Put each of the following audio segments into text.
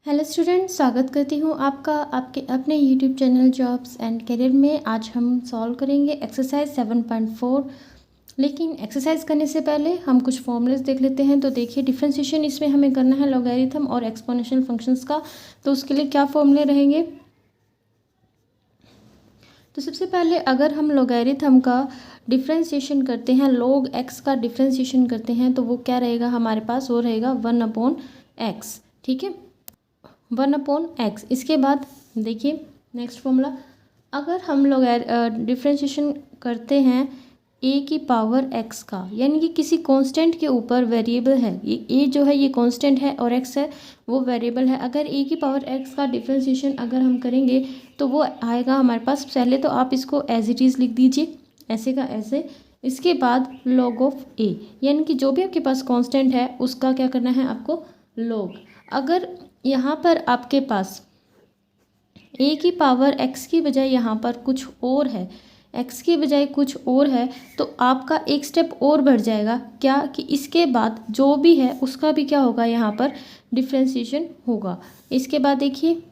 Hello student, स्वागत करती हूँ आपका आपके अपने YouTube channel jobs and career में। आज हम सॉल्व करेंगे एक्सरसाइज 7.4। लेकिन एक्सरसाइज करने से पहले हम कुछ फॉर्मूलेस देख लेते हैं। तो देखिए, डिफरेंशिएशन इसमें हमें करना है लॉगरिथम और एक्सपोनेंशियल फंक्शंस का। तो उसके लिए क्या फॉर्मूले रहेंगे? तो सबसे पहले अगर हम लॉगरिथम का डिफरेंशिएशन करते हैं, log x का डिफरेंशिएशन करते हैं, तो वो क्या रहेगा हमारे पास? वो रहेगा 1/x। ठीक है, 1/x। इसके बाद देखिए नेक्स्ट फॉर्मूला, अगर हम लोग डिफ्रेंशिएशन करते हैं a की पावर x का, यानी कि किसी कांस्टेंट के ऊपर वेरिएबल है, ये a जो है ये कांस्टेंट है और x है वो वेरिएबल है। अगर a की पावर x का डिफ्रेंशिएशन अगर हम करेंगे तो वो आएगा हमारे पास, पहले तो आप इसको एज इट इज़ लिख दीजिए, ऐसे का ऐसे। इसके बाद log ऑफ a, यानी कि जो भी आपके पास कांस्टेंट है उसका क्या करना है आपको? log। अगर यहाँ पर आपके पास a की पावर x की बजाय यहाँ पर कुछ और है, x की बजाय कुछ और है, तो आपका एक स्टेप और बढ़ जाएगा क्या कि इसके बाद जो भी है उसका भी क्या होगा, यहाँ पर डिफ्रेंशिएशन होगा। इसके बाद देखिए,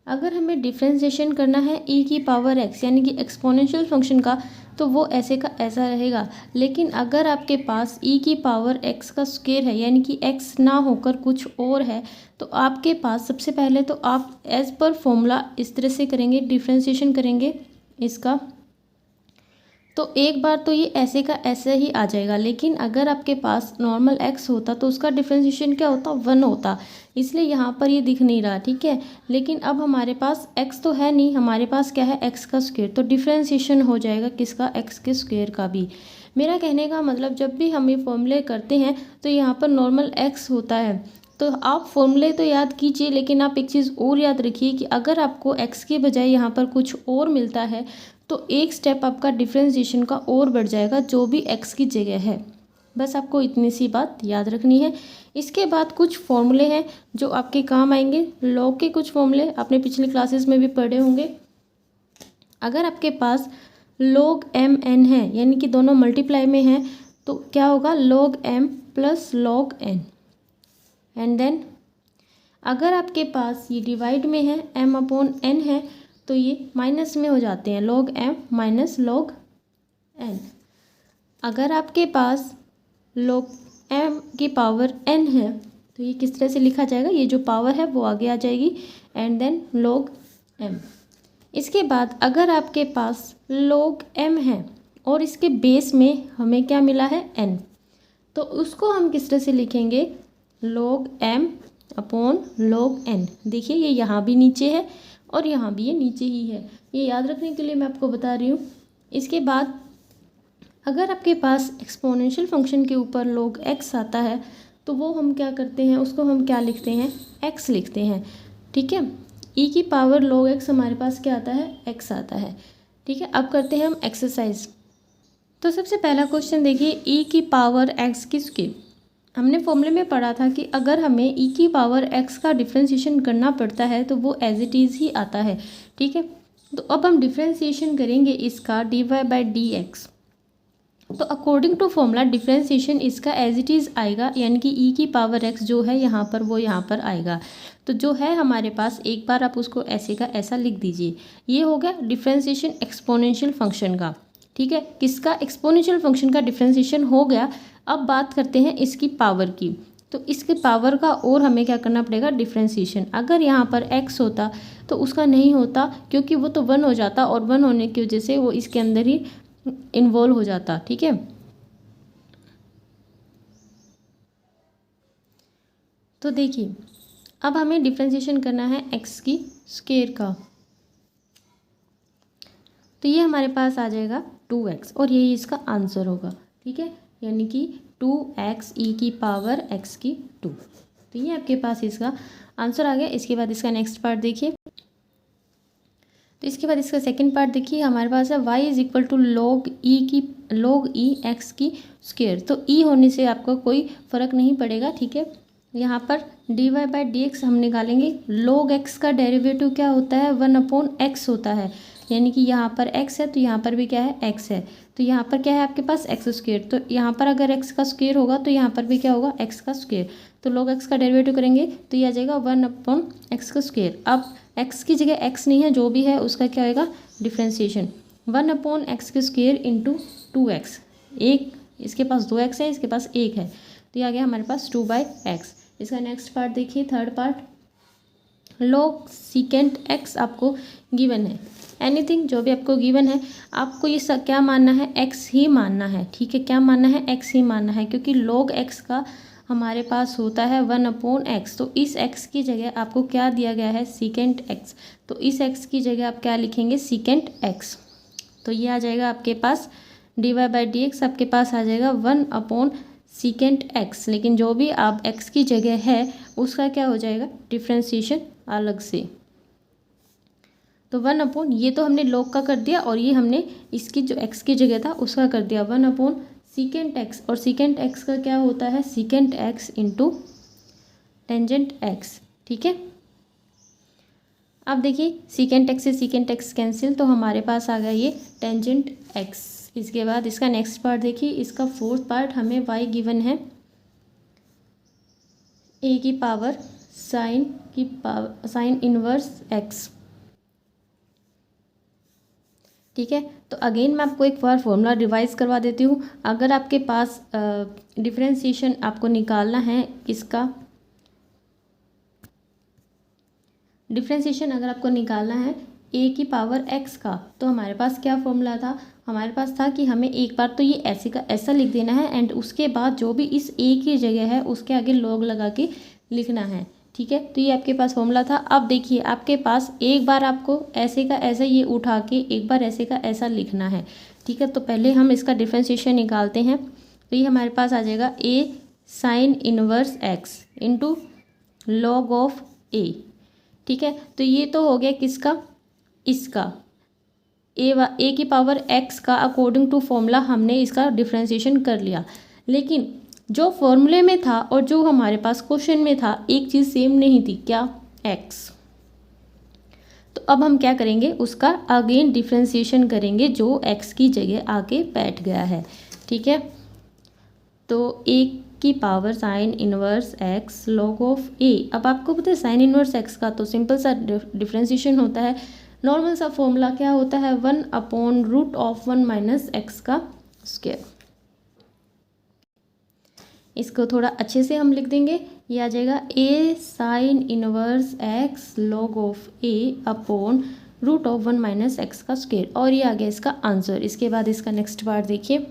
अगर हमें डिफ्रेंशिएशन करना है e की पावर x यानी कि एक्सपोनेंशियल फंक्शन का, तो वो ऐसे का ऐसा रहेगा। लेकिन अगर आपके पास e की पावर x का स्क्वायर है, यानी कि x ना होकर कुछ और है, तो आपके पास सबसे पहले तो आप एज पर फॉर्मूला इस तरह से करेंगे, डिफ्रेंशिएशन करेंगे इसका, तो एक बार तो ये ऐसे का ऐसे ही आ जाएगा। लेकिन अगर आपके पास नॉर्मल x होता तो उसका डिफ्रेंशिएशन क्या होता? 1 होता, इसलिए यहाँ पर ये दिख नहीं रहा। ठीक है, लेकिन अब हमारे पास x तो है नहीं, हमारे पास क्या है? x का स्क्वायर। तो डिफ्रेंशिएशन हो जाएगा किसका? x के स्क्वायर का भी। मेरा कहने का मतलब, जब भी हम ये फॉर्मूले करते हैं तो यहाँ पर नॉर्मल x होता है, तो आप फॉर्मूले तो याद कीजिए, लेकिन आप एक चीज़ और याद रखिए कि अगर आपको x के बजाय यहाँ पर कुछ और मिलता है तो एक स्टेप आपका डिफ्रेंशिएशन का और बढ़ जाएगा, जो भी x की जगह है। बस आपको इतनी सी बात याद रखनी है। इसके बाद कुछ फॉर्मूले हैं जो आपके काम आएंगे। लॉग के कुछ फॉर्मूले आपने पिछली क्लासेस में भी पढ़े होंगे। अगर आपके पास log mn है, यानी कि दोनों मल्टीप्लाई में हैं, तो क्या होगा? log m plus log n। And then अगर आपके पास ये डिवाइड में है, m/n है, तो ये माइनस में हो जाते हैं, log m minus log n। अगर आपके पास log m की पावर n है, तो ये किस तरह से लिखा जाएगा? ये जो पावर है वो आगे आ जाएगी, एंड देन log m। इसके बाद अगर आपके पास log m है और इसके बेस में हमें क्या मिला है? n, तो उसको हम किस तरह से लिखेंगे? log m upon log n। देखिए, ये यहाँ भी नीचे है और यहाँ भी ये नीचे ही है, ये याद रखने के लिए मैं आपको बता रही हूँ। इसके बाद अगर आपके पास एक्सपोनेंशियल फंक्शन के ऊपर log x आता है, तो वो हम क्या करते हैं? उसको हम क्या लिखते हैं? x लिखते हैं। ठीक है, e की पावर log x हमारे पास क्या आता है? x आता है। ठीक है, अब करते हैं हम एक्सरसाइज। तो सबसे पहला क्वेश्चन देखिए, e की पावर x की स्क्वायर। हमने फॉर्मूले में पढ़ा था कि अगर हमें e की पावर x का डिफ्रेंशिएशन करना पड़ता है तो वो एज इट इज़ ही आता है। ठीक है, तो अब हम डिफ्रेंशिएशन करेंगे इसका dy/dx। तो अकॉर्डिंग टू फॉर्मूला डिफ्रेंशिएशन इसका एज इट इज़ आएगा, यानी कि e की पावर x जो है यहाँ पर वो यहाँ पर आएगा। तो जो है हमारे पास, एक बार आप उसको ऐसे का ऐसा लिख दीजिए। ये हो गया डिफ्रेंशिएशन एक्सपोनेंशियल फंक्शन का। ठीक है, किसका? एक्सपोनेंशियल फंक्शन का डिफ्रेंशिएशन हो गया। अब बात करते हैं इसकी पावर की। तो इसके पावर का और हमें क्या करना पड़ेगा? डिफ्रेंशिएशन। अगर यहाँ पर x होता तो उसका नहीं होता, क्योंकि वो तो 1 हो जाता और 1 होने की वजह से वो इसके अंदर ही इन्वॉल्व हो जाता। ठीक है, तो देखिए अब हमें डिफ्रेंशिएशन करना है x की स्क्वायर का। तो ये हमारे पास आ जाएगा 2x और यही इसका आंसर होगा। ठीक है, यानी कि 2x e की पावर x की 2। तो ये आपके पास इसका आंसर आ गया। इसके बाद इसका नेक्स्ट पार्ट देखिए। तो इसके बाद इसका सेकंड पार्ट देखिए, हमारे पास है y is equal to log e x की स्क्वायर। तो e होने से आपको कोई फ़र्क नहीं पड़ेगा। ठीक है, यहाँ पर dy/dx हम निकालेंगे। log x का डेरिवेटिव क्या होता है? 1/x होता है। यानी कि यहाँ पर x है तो यहाँ पर भी क्या है, x है। तो यहाँ पर क्या है आपके पास एक्स स्क्वेयर, तो यहाँ पर अगर x का स्क्वेयर होगा तो यहाँ पर भी क्या होगा, x का स्क्वेयर। तो log x का डेरिवेटिव करेंगे तो ये आ जाएगा 1/x का स्क्वेयर। अब x की जगह x नहीं है, जो भी है उसका क्या होगा, डिफ्रेंशिएशन। 1/x के स्क्वेयर इंटू 2x, एक इसके पास 2x है, इसके पास 1 है, तो ये आ गया हमारे पास 2/x। इसका नेक्स्ट पार्ट देखिए, third part, log secant x आपको गिवन है। एनीथिंग जो भी आपको गिवन है, आपको ये सब क्या मानना है, x ही मानना है, ठीक है। क्या मानना है, x ही मानना है, क्योंकि log x का हमारे पास होता है 1/x। तो इस x की जगह आपको क्या दिया गया है, सीकेंट x। तो इस x की जगह आप क्या लिखेंगे, सीकेंट x। तो ये आ जाएगा आपके पास dy/dx, आपके पास आ जाएगा 1/सीकेंट x। लेकिन जो भी आप x की जगह है उसका क्या हो जाएगा, डिफ्रेंशिएशन अलग से। तो 1/ ये तो हमने log का कर दिया, और ये हमने इसकी जो x की जगह था उसका कर दिया 1/सीकेंट x। और सीकेंट x का क्या होता है, secant x into tangent x, ठीक है। अब देखिए सीकेंट x से सीकेंट x कैंसिल, तो हमारे पास आ गया ये टेंजेंट x। इसके बाद इसका नेक्स्ट पार्ट देखिए, इसका फोर्थ पार्ट, हमें y गिवन है a की पावर साइन इनवर्स x, ठीक है। तो अगेन मैं आपको एक बार फॉर्मूला रिवाइज करवा देती हूँ। अगर आपके पास डिफरेंशिएशन आपको निकालना है, किसका डिफरेंशिएशन अगर आपको निकालना है a की पावर x का, तो हमारे पास क्या फॉर्मूला था, हमारे पास था कि हमें एक बार तो ये ऐसे का ऐसा लिख देना है, एंड उसके बाद जो भी इस a की जगह है उसके आगे log लगा के लिखना है, ठीक है। तो ये आपके पास फॉर्मूला था। अब देखिए आपके पास एक बार आपको ऐसे का ऐसा ये उठा के एक बार ऐसे का ऐसा लिखना है, ठीक है। तो पहले हम इसका डिफरेंशिएशन निकालते हैं। तो ये हमारे पास आ जाएगा a sine inverse x into log of a, ठीक है। तो ये तो हो गया किसका, इसका a की पावर x का अकॉर्डिंग टू फॉर्मूला हमने इसका डिफरेंशिएशन कर लिया। लेकिन जो फॉर्मूले में था और जो हमारे पास क्वेश्चन में था एक चीज़ सेम नहीं थी, क्या, x। तो अब हम क्या करेंगे, उसका अगेन डिफरेंशिएशन करेंगे जो x की जगह आके बैठ गया है, ठीक है। तो a की power sine inverse x log of a। अब आपको पता है साइन इनवर्स x का तो सिंपल सा डिफरेंशिएशन होता है, नॉर्मल सा फॉर्मूला क्या होता है, 1/√1 - x का स्क्वायर। इसको थोड़ा अच्छे से हम लिख देंगे, ये आ जाएगा a sine inverse x log of a /√1 - x का स्क्वायर, और ये आ गया इसका आंसर। इसके बाद इसका नेक्स्ट पार्ट देखिए,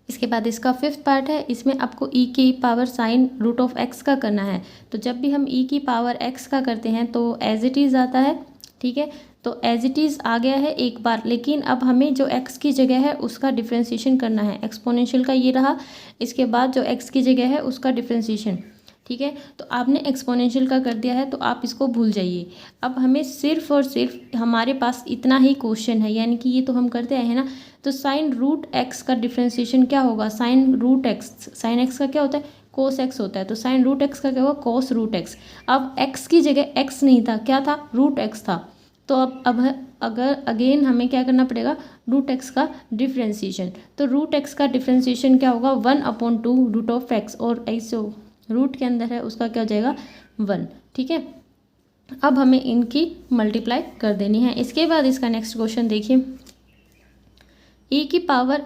इसके बाद इसका फिफ्थ पार्ट है, इसमें आपको e की power sine root of x का करना है। तो जब भी हम e की पावर x का करते हैं तो एज इट इज़ आता है, ठीक है। तो एज इट इज़ आ गया है एक बार, लेकिन अब हमें जो x की जगह है उसका डिफरेंशिएशन करना है। एक्सपोनेंशियल का ये रहा, इसके बाद जो x की जगह है उसका डिफरेंशिएशन, ठीक है। तो आपने एक्सपोनेंशियल का कर दिया है तो आप इसको भूल जाइए। अब हमें सिर्फ और सिर्फ हमारे पास इतना ही क्वेश्चन है, यानी कि ये तो हम करते आए हैं ना। तो साइन रूट एक्स का डिफरेंशिएशन क्या होगा, sine root x, sine x का क्या होता है, कोस एक्स होता है। तो साइन रूट एक्स का क्या होगा, कोस रूट एक्स। अब एक्स की जगह एक्स नहीं था, क्या था, रूट एक्स था। तो अब अगर अगेन हमें क्या करना पड़ेगा, रूट एक्स का डिफरेंशिएशन। तो रूट एक्स का डिफरेंशिएशन क्या होगा, 1/2 रूट ऑफ एक्स, और एक्स जो रूट के अंदर है उसका क्या हो जाएगा, 1, ठीक है। अब हमें इनकी मल्टीप्लाई कर देनी है। इसके बाद इसका नेक्स्ट क्वेश्चन देखिए, e की पावर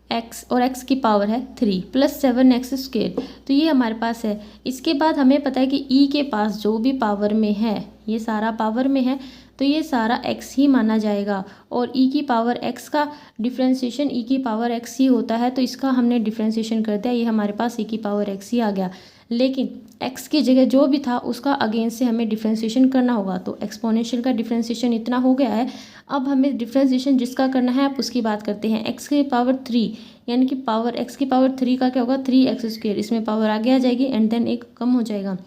x और x की पावर है 3 + 7x²। तो ये हमारे पास है। इसके बाद हमें पता है कि e के पास जो भी पावर में है, ये सारा पावर में है, तो ये सारा x ही माना जाएगा। और e की पावर x का डिफरेंशिएशन e की पावर x ही होता है, तो इसका हमने डिफरेंशिएशन कर दिया, ये हमारे पास e की पावर x ही आ गया। लेकिन x की जगह जो भी था उसका अगेन से हमें डिफरेंशिएशन करना होगा। तो एक्सपोनेंशियल का डिफरेंशिएशन इतना हो गया है। अब हमें डिफरेंशिएशन जिसका करना है आप उसकी बात करते हैं। x की पावर 3, यानी कि पावर x की पावर 3 का क्या होगा, 3x²। इसमें पावर आगे आ जाएगी एंड देन एक कम हो जाएगा।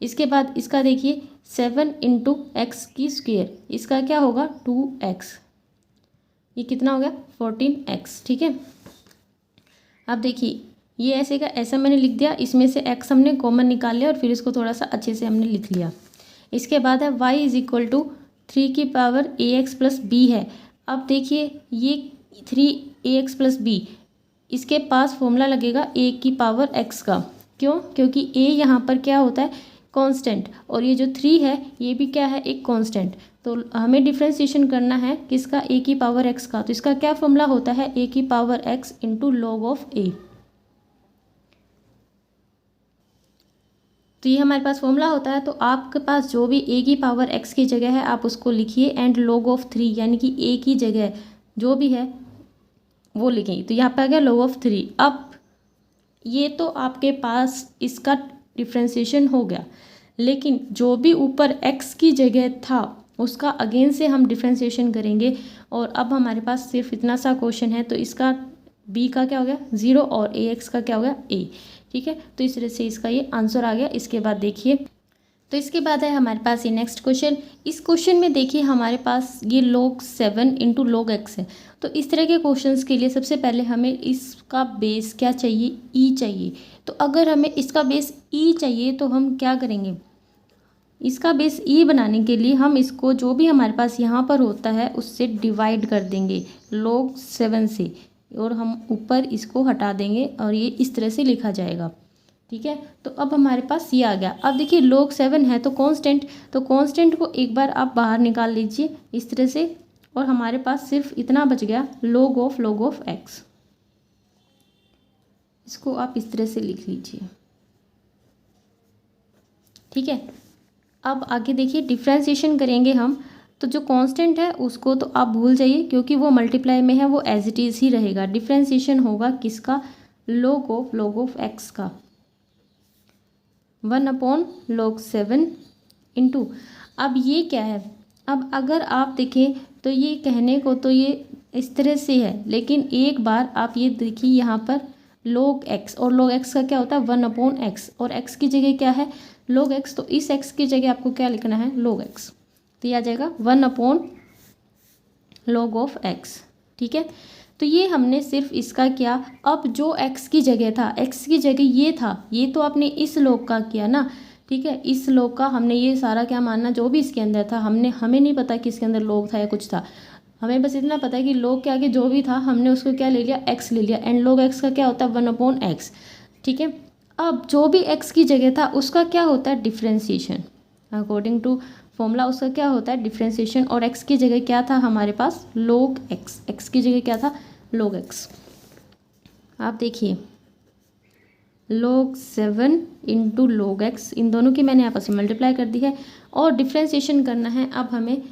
इसके बाद इसका देखिए 7 × x², इसका क्या होगा 2x, ये कितना हो गया 14x, ठीक है। अब देखिए ये ऐसे का ऐसा मैंने लिख दिया, इसमें से x हमने कॉमन निकाल लिया और फिर इसको थोड़ा सा अच्छे से हमने लिख लिया। इसके बाद है y = 3 की पावर ax प्लस बी है। अब देखिए ये 3ax प्लस बी, इसके पास फॉर्मूला लगेगा a की पावर x का। क्यों? क्योंकि a यहाँ पर क्या होता है, कांस्टेंट, और ये जो 3 है ये भी क्या है, एक कांस्टेंट। तो हमें डिफ्रेंशिएशन करना है किसका, a की पावर x का। तो इसका क्या फॉर्मूला होता है, a की power x into log of a। तो ये हमारे पास फॉर्मूला होता है। तो आपके पास जो भी a की पावर x की जगह है आप उसको लिखिए, एंड log ऑफ 3 यानी कि a की जगह जो भी है वो लिखेंगे। तो यहाँ पे आ गया log ऑफ 3। अब ये तो आपके पास इसका डिफ्रेंशिएशन हो गया, लेकिन जो भी ऊपर x की जगह था उसका अगेन से हम डिफ्रेंशिएशन करेंगे। और अब हमारे पास सिर्फ इतना सा क्वेश्चन है, तो इसका b का क्या हो गया 0 और ax का क्या हो गया a। ठीक है, तो इस तरह से इसका ये आंसर आ गया। इसके बाद देखिए, तो इसके बाद है हमारे पास ये नेक्स्ट क्वेश्चन। इस क्वेश्चन में देखिए हमारे पास ये log 7 इंटू log x है। तो इस तरह के क्वेश्चंस के लिए सबसे पहले हमें इसका बेस क्या चाहिए, e चाहिए। तो अगर हमें इसका बेस e चाहिए तो हम क्या करेंगे, इसका बेस e बनाने के लिए हम इसको जो भी हमारे पास यहाँ पर होता है उससे डिवाइड कर देंगे log 7 से, और हम ऊपर इसको हटा देंगे और ये इस तरह से लिखा जाएगा। ठीक है, तो अब हमारे पास ये आ गया। अब देखिए log 7 है तो कांस्टेंट, तो कांस्टेंट को एक बार आप बाहर निकाल लीजिए इस तरह से, और हमारे पास सिर्फ इतना बच गया log ऑफ x। इसको आप इस तरह से लिख लीजिए। ठीक है, अब आगे देखिए डिफ्रेंशिएशन करेंगे हम। तो जो कांस्टेंट है उसको तो आप भूल जाइए, क्योंकि वो मल्टीप्लाई में है, वो एज इट इज़ ही रहेगा। डिफ्रेंशिएशन होगा किसका, log ऑफ x का, 1/log 7 इंटू, अब ये क्या है, अब अगर आप देखें तो ये कहने को तो ये इस तरह से है, लेकिन एक बार आप ये देखिए यहाँ पर log x, और log x का क्या होता है 1/x, और x की जगह क्या है log x। तो इस x की जगह आपको क्या लिखना है log x, तो ये आ जाएगा 1/log ऑफ x। ठीक है, तो ये हमने सिर्फ इसका किया। अब जो x की जगह था, x की जगह ये था, ये तो आपने इस log का किया ना। ठीक है, इस log का हमने ये सारा क्या मानना, जो भी इसके अंदर था हमें नहीं पता कि इसके अंदर log था या कुछ था, हमें बस इतना पता है कि log के आगे जो भी था हमने उसको क्या ले लिया, x ले लिया, एंड log x का क्या होता है 1/x। ठीक है, अब जो भी x की जगह था उसका क्या होता है डिफ्रेंशिएशन, अकॉर्डिंग टू फॉर्मूला उसका क्या होता है डिफ्रेंशिएशन। और x की जगह क्या था हमारे पास log x, x की जगह क्या था log x। आप देखिए log 7 इंटू log x, इन दोनों की मैंने आपस में मल्टीप्लाई कर दी है, और डिफ्रेंशिएशन करना है। अब हमें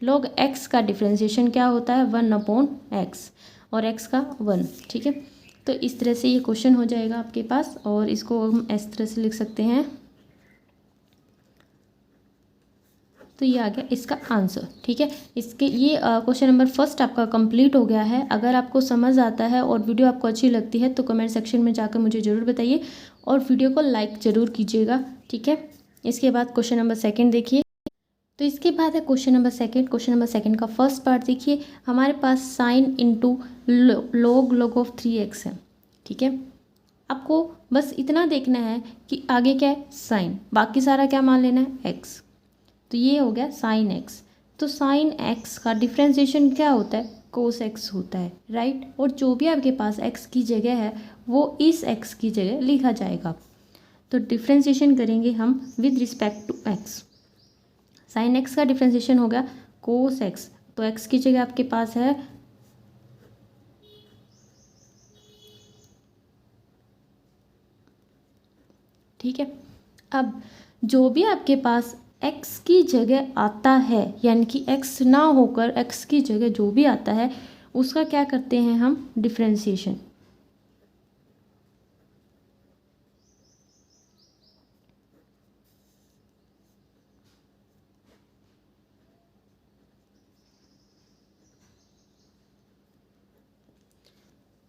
log x का डिफ्रेंशिएशन क्या होता है 1/x, और x का 1। ठीक है, तो इस तरह से ये क्वेश्चन हो जाएगा आपके पास, और इसको हम इस तरह से लिख सकते हैं। तो ये आ गया इसका आंसर। ठीक है, इसके ये क्वेश्चन नंबर फर्स्ट आपका कंप्लीट हो गया है। अगर आपको समझ आता है और वीडियो आपको अच्छी लगती है तो कमेंट सेक्शन में जाकर मुझे ज़रूर बताइए, और वीडियो को लाइक ज़रूर कीजिएगा। ठीक है, इसके बाद क्वेश्चन नंबर सेकंड देखिए। तो इसके बाद है question number second. Question number second का फर्स्ट पार्ट देखिए, हमारे पास sine into log of 3x है। ठीक है, आपको बस इतना देखना है कि आगे क्या है साइन, बाकी सारा क्या मान लेना है x। तो ये हो गया साइन x। तो साइन x का डिफ्रेंशिएशन क्या होता है कोस x होता है, राइट। और जो भी आपके पास x की जगह है वो इस x की जगह लिखा जाएगा। तो डिफ्रेंशिएशन करेंगे हम with respect to x। Sine x का डिफ्रेंशिएशन हो गया कोस x, तो x की जगह आपके पास है ठीक है। अब जो भी आपके पास x की जगह आता है, यानी कि x ना होकर x की जगह जो भी आता है उसका क्या करते हैं हम डिफ्रेंशिएशन।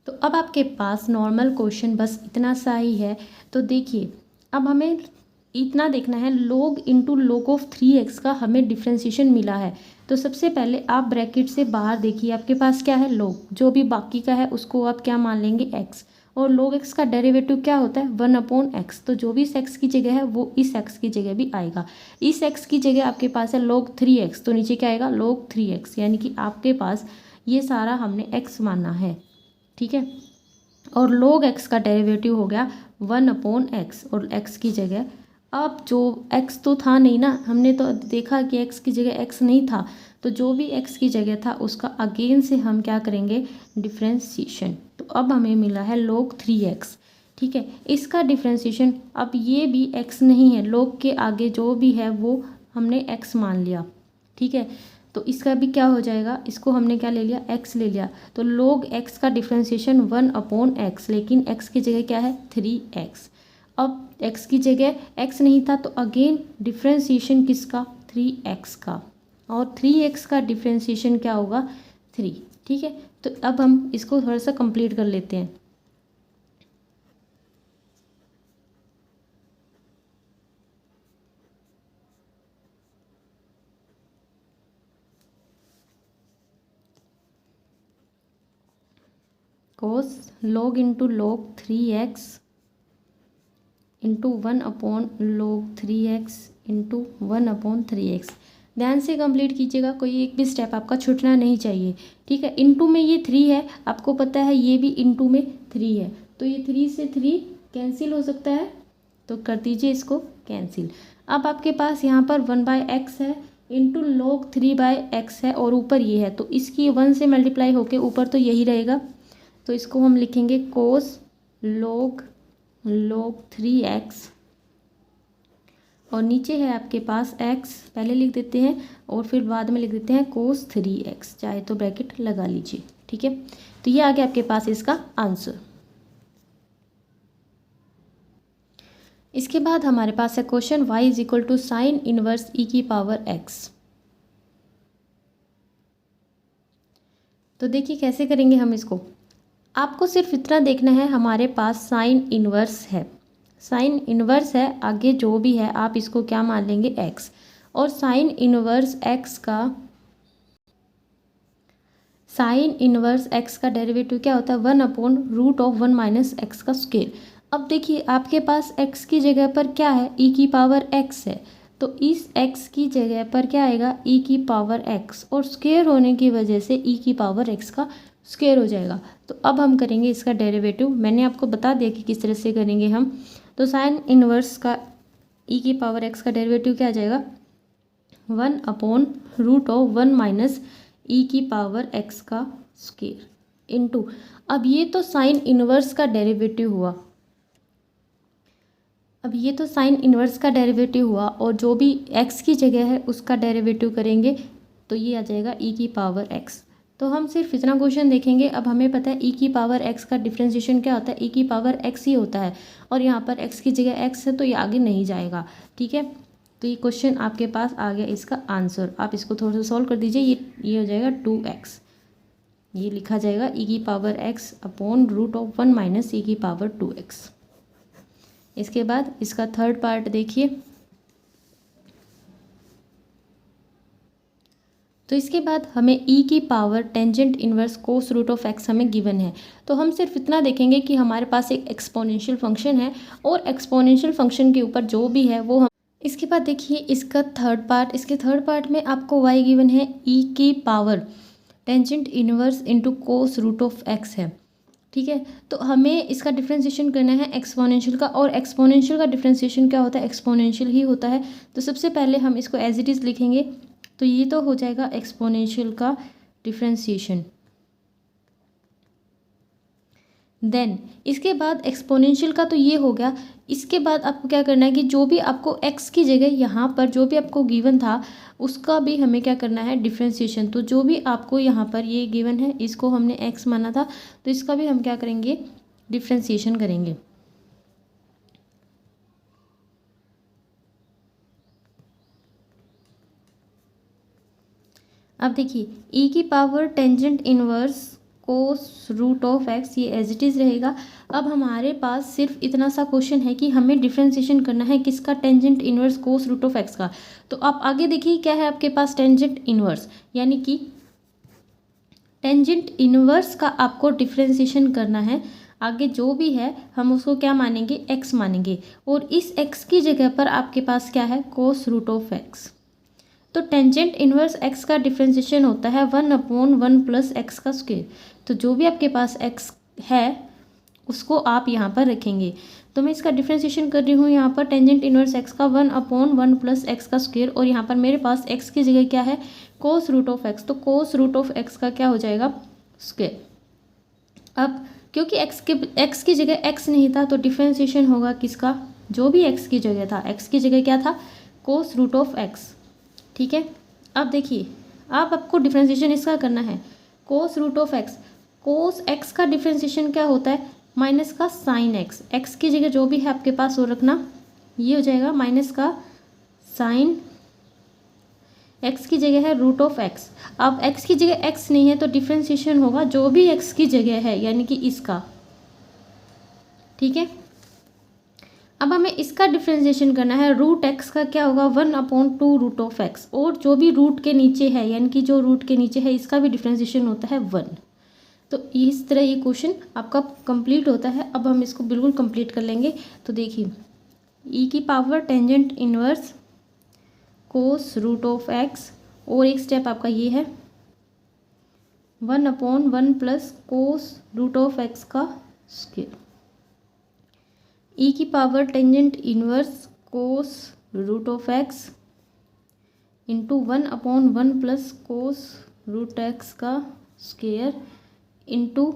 तो अब आपके पास नॉर्मल क्वेश्चन बस इतना सा ही है। तो देखिए अब हमें इतना देखना है log into log of 3x का हमें डिफ्रेंशिएशन मिला है। तो सबसे पहले आप ब्रैकेट से बाहर देखिए आपके पास क्या है log, जो भी बाकी का है उसको आप क्या मान लेंगे x, और log x का डेरिवेटिव क्या होता है 1/x। तो जो भी इस x की जगह है वो इस x की जगह भी आएगा। इस x की जगह आपके पास है log 3x, तो नीचे क्या आएगा log 3x, यानी कि आपके पास ये सारा हमने x माना है, ठीक है। और log x का डेरिवेटिव हो गया 1/x, और x की जगह अब जो x तो था नहीं ना, हमने तो देखा कि x की जगह x नहीं था, तो जो भी x की जगह था उसका अगेन से हम क्या करेंगे डिफ्रेंशिएशन। तो अब हमें मिला है log 3x, ठीक है। इसका डिफ्रेंशिएशन, अब ये भी x नहीं है, log के आगे जो भी है वो हमने x मान लिया, ठीक है। तो इसका भी क्या हो जाएगा, इसको हमने क्या ले लिया x ले लिया, तो log x का डिफ्रेंशिएशन 1/x, लेकिन x की जगह क्या है 3x। अब x की जगह x नहीं था, तो अगेन डिफ्रेंशिएशन किसका 3x का, और 3x का डिफ्रेंशिएशन क्या होगा 3, ठीक है। तो अब हम इसको थोड़ा सा कंप्लीट कर लेते हैं। cos log into log 3x into 1/log 3x into 1/3x। ध्यान से कंप्लीट कीजिएगा, कोई एक भी स्टेप आपका छूटना नहीं चाहिए, ठीक है। इंटू में ये 3 है, आपको पता है ये भी इंटू में 3 है, तो ये 3 से 3 कैंसिल हो सकता है, तो कर दीजिए इसको कैंसिल। अब आपके पास यहाँ पर 1/x है इंटू log 3/x है, और ऊपर ये है, तो इसकी 1 से मल्टीप्लाई होके ऊपर तो यही रहेगा, तो इसको हम लिखेंगे cos log 3x, और नीचे है आपके पास x, पहले लिख देते हैं और फिर बाद में लिख देते हैं cos 3x, चाहे तो ब्रैकेट लगा लीजिए, ठीक है। तो ये आ गया आपके पास इसका आंसर। इसके बाद हमारे पास है question y is equal to sine inverse e की पावर x। तो देखिए कैसे करेंगे हम इसको, आपको सिर्फ इतना देखना है, हमारे पास साइन इनवर्स है, साइन इनवर्स है, आगे जो भी है आप इसको क्या मान लेंगे x, और साइन इनवर्स x का डेरिवेटिव क्या होता है 1/√1 माइनस एक्स का स्क्वायर। अब देखिए आपके पास x की जगह पर क्या है e की पावर x है, तो इस x की जगह पर क्या आएगा e की पावर x, और स्क्वायर होने की वजह से e की पावर x का स्क्वायर हो जाएगा। तो अब हम करेंगे इसका डेरिवेटिव, मैंने आपको बता दिया कि किस तरह से करेंगे हम। तो साइन इनवर्स का e की पावर x का डेरिवेटिव क्या आ जाएगा 1/√1 माइनस e की पावर x का स्क्वायर इनटू, अब ये तो साइन इनवर्स का डेरिवेटिव हुआ, अब ये तो साइन इनवर्स का डेरिवेटिव हुआ, और जो भी x की जगह है उसका डेरिवेटिव करेंगे तो ये आ जाएगा e की पावर x। तो हम सिर्फ इतना क्वेश्चन देखेंगे। अब हमें पता है e की पावर x का डिफ्रेंशिएशन क्या होता है, e की पावर x ही होता है, और यहाँ पर x की जगह x है तो ये आगे नहीं जाएगा, ठीक है। तो ये क्वेश्चन आपके पास आ गया इसका आंसर। आप इसको थोड़ा सा सॉल्व कर दीजिए, ये हो जाएगा 2x, ये लिखा जाएगा e की पावर x/√1 माइनस e की पावर 2x। इसके बाद इसका थर्ड पार्ट देखिए, तो इसके बाद हमें e की power tangent inverse cos root of x हमें गिवन है। तो हम सिर्फ इतना देखेंगे कि हमारे पास एक एक्सपोनेंशियल फंक्शन है, और एक्सपोनेंशियल फंक्शन के ऊपर जो भी है वो हम, इसके बाद देखिए इसका थर्ड पार्ट, इसके थर्ड पार्ट में आपको y गिवन है e की power tangent inverse into cos root of x है, ठीक है। तो हमें इसका डिफ्रेंशिएशन करना है एक्सपोनेंशियल का, और एक्सपोनेंशियल का डिफ्रेंशिएशन क्या होता है एक्सपोनेंशियल ही होता है। तो सबसे पहले हम इसको एज इट इज़ लिखेंगे, तो ये तो हो जाएगा एक्सपोनेंशियल का डिफ्रेंशिएशन। देन इसके बाद एक्सपोनेंशियल का तो ये हो गया, इसके बाद आपको क्या करना है कि जो भी आपको x की जगह यहाँ पर जो भी आपको गिवन था उसका भी हमें क्या करना है डिफ्रेंशिएशन। तो जो भी आपको यहाँ पर ये गिवन है इसको हमने x माना था, तो इसका भी हम क्या करेंगे डिफ्रेंशिएशन करेंगे। अब देखिए e की power tangent inverse cos root of x ये एज इट इज़ रहेगा। अब हमारे पास सिर्फ इतना सा क्वेश्चन है कि हमें डिफ्रेंशिएशन करना है किसका tangent inverse cos root of x का। तो आप आगे देखिए क्या है आपके पास टेंजेंट इनवर्स, यानी कि टेंजेंट इनवर्स का आपको डिफ्रेंशिएशन करना है। आगे जो भी है हम उसको क्या मानेंगे, x मानेंगे, और इस x की जगह पर आपके पास क्या है, कोस रूट ऑफ x। तो टेंजेंट इनवर्स x का डिफ्रेंसिएशन होता है 1/1 प्लस x का स्क्वायर। तो जो भी आपके पास x है उसको आप यहाँ पर रखेंगे। तो मैं इसका डिफ्रेंसिएशन कर रही हूँ यहाँ पर टेंजेंट इनवर्स x का 1/1 प्लस x का स्क्वायर, और यहाँ पर मेरे पास x की जगह क्या है, कोस रूट ऑफ x। तो कोस रूट ऑफ x का क्या हो जाएगा, स्क्वायर। अब क्योंकि x की जगह x नहीं था तो डिफ्रेंसिएशन होगा किसका, जो भी x की जगह था, x की जगह क्या था, कोस रूट ऑफ x। ठीक है, अब देखिए अब आपको डिफ्रेंसिएशन इसका करना है, cos root of x। Cos x का डिफ्रेंसिएशन क्या होता है, माइनस का साइन x। x की जगह जो भी है आपके पास वो रखना, ये हो जाएगा माइनस का साइन x की जगह है रूट ऑफ x। अब x की जगह x नहीं है तो डिफ्रेंसिएशन होगा जो भी x की जगह है, यानी कि इसका। ठीक है, अब हमें इसका डिफ्रेंसिएशन करना है, रूट x का क्या होगा, 1/2 रूट ऑफ x, और जो भी रूट के नीचे है, यानी कि जो रूट के नीचे है इसका भी डिफ्रेंसिएशन होता है 1। तो इस तरह ये क्वेश्चन आपका कंप्लीट होता है। अब हम इसको बिल्कुल कंप्लीट कर लेंगे। तो देखिए e की power tangent inverse cos root of x, और एक स्टेप आपका ये है 1/1 plus cos root of x का स्क्वायर। e की power tangent inverse cos root of x into 1/1 plus cos root x का square into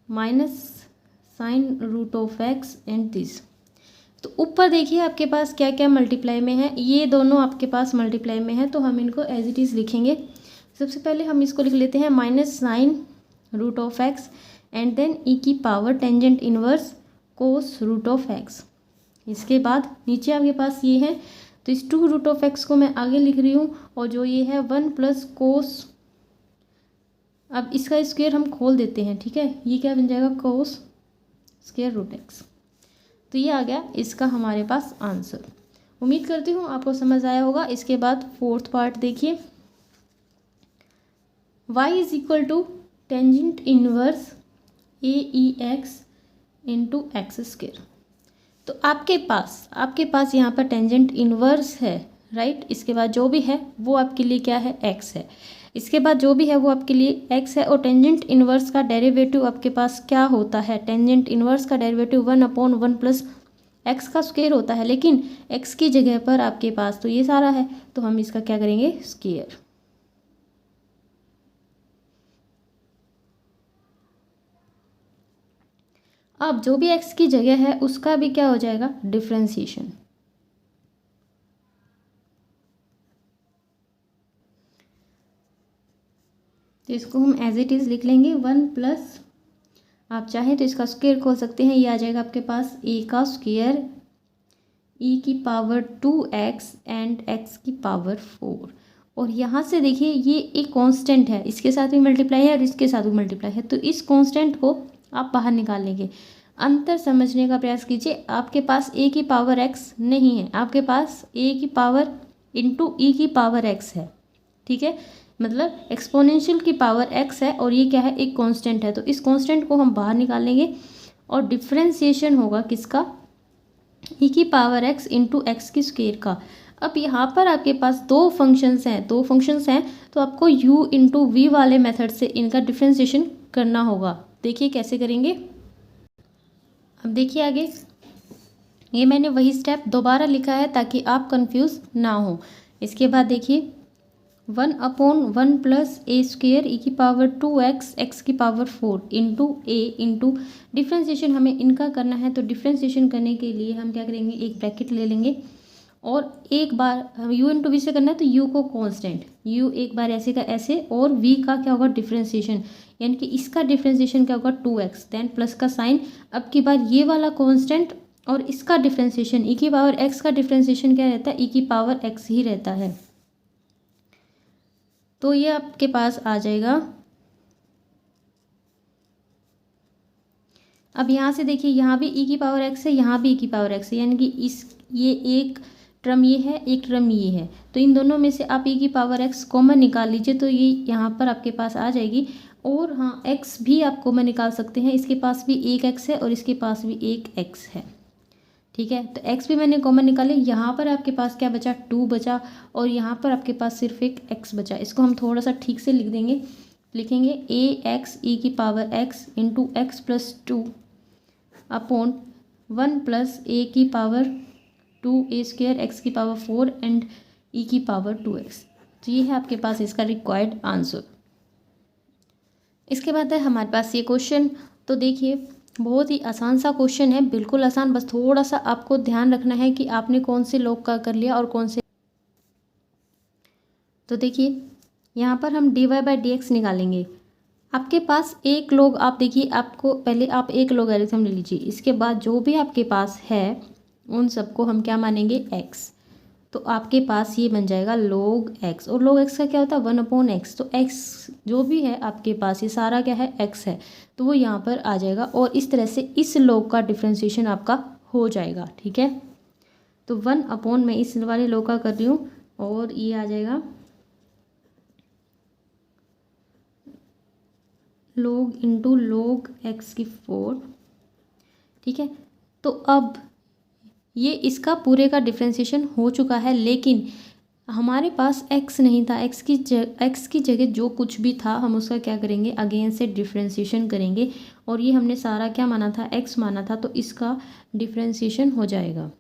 minus sine root of x and this. तो ऊपर देखिए आपके पास क्या क्या मल्टीप्लाई में है, ये दोनों आपके पास मल्टीप्लाई में है, तो हम इनको एज इट इज़ लिखेंगे। सबसे पहले हम इसको लिख लेते हैं minus sine root of x and then e की power tangent inverse cos root of x। इसके बाद नीचे आपके पास ये है, तो इस 2 रूट ऑफ x को मैं आगे लिख रही हूँ, और जो ये है 1 प्लस कोस, अब इसका स्क्वायर हम खोल देते हैं। ठीक है, ये क्या बन जाएगा, कोस स्क्वायर रूट x। तो ये आ गया इसका हमारे पास आंसर। उम्मीद करती हूँ आपको समझ आया होगा। इसके बाद फोर्थ पार्ट देखिए, y is equal to tangent inverse aex into x square. तो आपके पास यहाँ पर टेंजेंट इनवर्स है, राइट। इसके बाद जो भी है वो आपके लिए क्या है, x है। इसके बाद जो भी है वो आपके लिए x है, और टेंजेंट इनवर्स का डेरिवेटिव आपके पास क्या होता है, टेंजेंट इनवर्स का डेरिवेटिव 1/1 प्लस x का स्क्वायर होता है, लेकिन x की जगह पर आपके पास तो ये सारा है, तो हम इसका क्या करेंगे, स्क्वायर। अब जो भी x की जगह है उसका भी क्या हो जाएगा, डिफ्रेंसिएशन। तो इसको हम एज इट इज़ लिख लेंगे 1 प्लस, आप चाहें तो इसका स्क्वायर खोल सकते हैं, ये आ जाएगा आपके पास a का स्क्वायर e की पावर 2x एंड x की पावर 4। और यहाँ से देखिए ये एक कांस्टेंट है, इसके साथ भी मल्टीप्लाई है और इसके साथ भी मल्टीप्लाई है, तो इस कांस्टेंट को आप बाहर निकाल लेंगे। अंतर समझने का प्रयास कीजिए, आपके पास a की पावर x नहीं है, आपके पास a की पावर इंटू e की पावर x है। ठीक है, मतलब एक्सपोनेंशियल की पावर x है और ये क्या है, एक कांस्टेंट है। तो इस कांस्टेंट को हम बाहर निकाल लेंगे और डिफ्रेंसिएशन होगा किसका, e की पावर x इंटू एक्स की स्क्वायर का। अब यहाँ पर आपके पास दो फंक्शंस हैं, तो आपको u इंटू वी वाले मेथड से इनका डिफ्रेंसिएशन करना होगा। देखिए कैसे करेंगे। अब देखिए आगे, ये मैंने वही स्टेप दोबारा लिखा है ताकि आप कंफ्यूज ना हो। इसके बाद देखिए 1/1 प्लस ए स्क्वेयर ई की पावर 2x एक्स की पावर 4 इंटू ए इंटू डिफ्रेंसिएशन हमें इनका करना है। तो डिफ्रेंसिएशन करने के लिए हम क्या करेंगे, एक ब्रैकेट ले लेंगे और एक बार u इंटू वी से करना है, तो u को कांस्टेंट, u एक बार ऐसे का ऐसे, और v का क्या होगा, डिफ्रेंसिएशन, यानी कि इसका डिफ्रेंसिएशन क्या होगा 2x, देन प्लस का साइन, अब की बार ये वाला कांस्टेंट और इसका डिफ्रेंसिएशन e की पावर x का डिफ्रेंसिएशन क्या रहता है, e की पावर x ही रहता है। तो ये आपके पास आ जाएगा। अब यहाँ से देखिए, यहाँ भी e की पावर x है, यहाँ भी e की पावर x है, यानी कि ये एक टर्म ये है, एक टर्म ये है, तो इन दोनों में से आप e की पावर x कॉमन निकाल लीजिए, तो ये यहाँ पर आपके पास आ जाएगी। और हाँ, एक्स भी आपको मैं निकाल सकते हैं, इसके पास भी एक एक्स है और इसके पास भी एक एक्स है। ठीक है, तो एक्स भी मैंने कॉमन निकाले। यहाँ पर आपके पास क्या बचा, 2 बचा, और यहाँ पर आपके पास सिर्फ एक एक्स बचा। इसको हम थोड़ा सा ठीक से लिख देंगे, लिखेंगे ए एक्स ई की power x into x plus 2 upon 1 plus a की पावर 2 ए स्क्वायर एक्स की पावर 4 एंड ई की पावर 2x। तो ये है आपके पास इसका रिक्वायर्ड आंसर। इसके बाद है हमारे पास ये क्वेश्चन। तो देखिए, बहुत ही आसान सा क्वेश्चन है, बिल्कुल आसान, बस थोड़ा सा आपको ध्यान रखना है कि आपने कौन से लॉग का कर लिया और कौन से। तो देखिए, यहाँ पर हम dy बाई डी एक्स निकालेंगे। आपके पास एक लॉग, आप देखिए, आपको पहले आप एक लॉगरिथम ले लीजिए, इसके बाद जो भी आपके पास है उन सबको हम क्या मानेंगे, x। तो आपके पास ये बन जाएगा log x, और log x का क्या होता है, 1/x। तो x जो भी है आपके पास, ये सारा क्या है, x है, तो वो यहाँ पर आ जाएगा, और इस तरह से इस log का डिफ्रेंशिएशन आपका हो जाएगा। ठीक है, तो 1/ मैं इस वाले log का कर रही हूँ, और ये आ जाएगा log इंटू log x की 4। ठीक है, तो अब ये इसका पूरे का डिफ्रेंशिएशन हो चुका है, लेकिन हमारे पास x नहीं था। x की जगह जो कुछ भी था हम उसका क्या करेंगे, अगेन से डिफ्रेंशिएशन करेंगे, और ये हमने सारा क्या माना था, x माना था, तो इसका डिफ्रेंशिएशन हो जाएगा।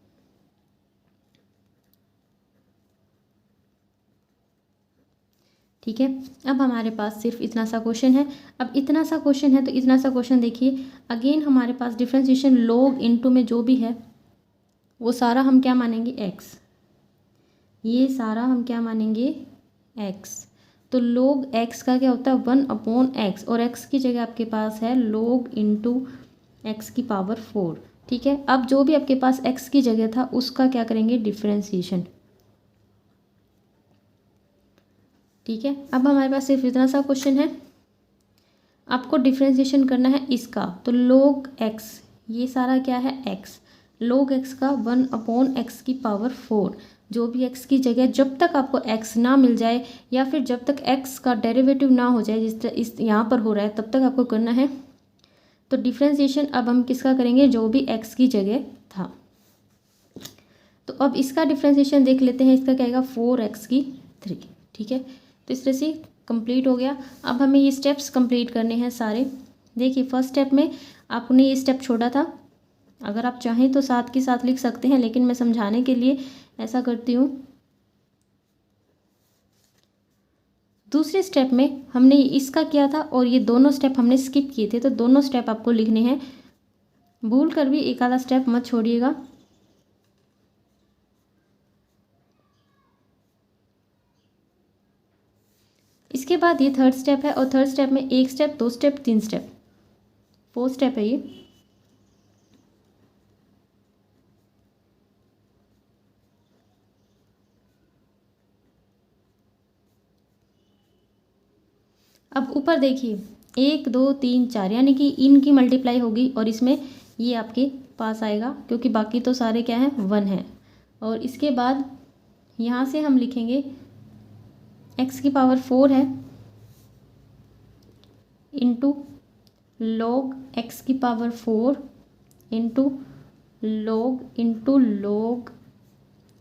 ठीक है, अब हमारे पास सिर्फ इतना सा क्वेश्चन है। अब इतना सा क्वेश्चन है, तो इतना सा क्वेश्चन देखिए, अगेन हमारे पास डिफ्रेंशिएशन log इंटू में जो भी है वो सारा हम क्या मानेंगे, x। ये सारा हम क्या मानेंगे, x। तो log x का क्या होता है, 1/x, और x की जगह आपके पास है log इंटू एक्स की पावर 4। ठीक है, अब जो भी आपके पास x की जगह था उसका क्या करेंगे, डिफ्रेंशिएशन। ठीक है, अब हमारे पास सिर्फ इतना सा क्वेश्चन है, आपको डिफ्रेंशिएशन करना है इसका। तो log x, ये सारा क्या है, x, log x का 1/x की पावर 4। जो भी x की जगह, जब तक आपको x ना मिल जाए या फिर जब तक x का डेरिवेटिव ना हो जाए, जिस तरह इस यहाँ पर हो रहा है, तब तक आपको करना है। तो डिफ्रेंशिएशन अब हम किसका करेंगे, जो भी x की जगह था। तो अब इसका डिफ्रेंशिएशन देख लेते हैं, इसका क्या आएगा, 4x की 3। ठीक है, तो इस तरह से कंप्लीट हो गया। अब हमें ये स्टेप्स कंप्लीट करने हैं सारे। देखिए, फर्स्ट स्टेप में आपने ये स्टेप छोड़ा था, अगर आप चाहें तो साथ के साथ लिख सकते हैं, लेकिन मैं समझाने के लिए ऐसा करती हूँ। दूसरे स्टेप में हमने इसका किया था और ये दोनों स्टेप हमने स्किप किए थे, तो दोनों स्टेप आपको लिखने हैं। भूल कर भी एक आधा स्टेप मत छोड़िएगा। इसके बाद ये थर्ड स्टेप है, और थर्ड स्टेप में 1 स्टेप, 2 स्टेप, 3 स्टेप, 4 स्टेप है ये। अब ऊपर देखिए, 1 2 3 4, यानी कि इनकी मल्टीप्लाई होगी और इसमें ये आपके पास आएगा, क्योंकि बाकी तो सारे क्या हैं, 1 है। और इसके बाद यहाँ से हम लिखेंगे x की पावर 4 है इंटू log x की पावर 4 इंटू log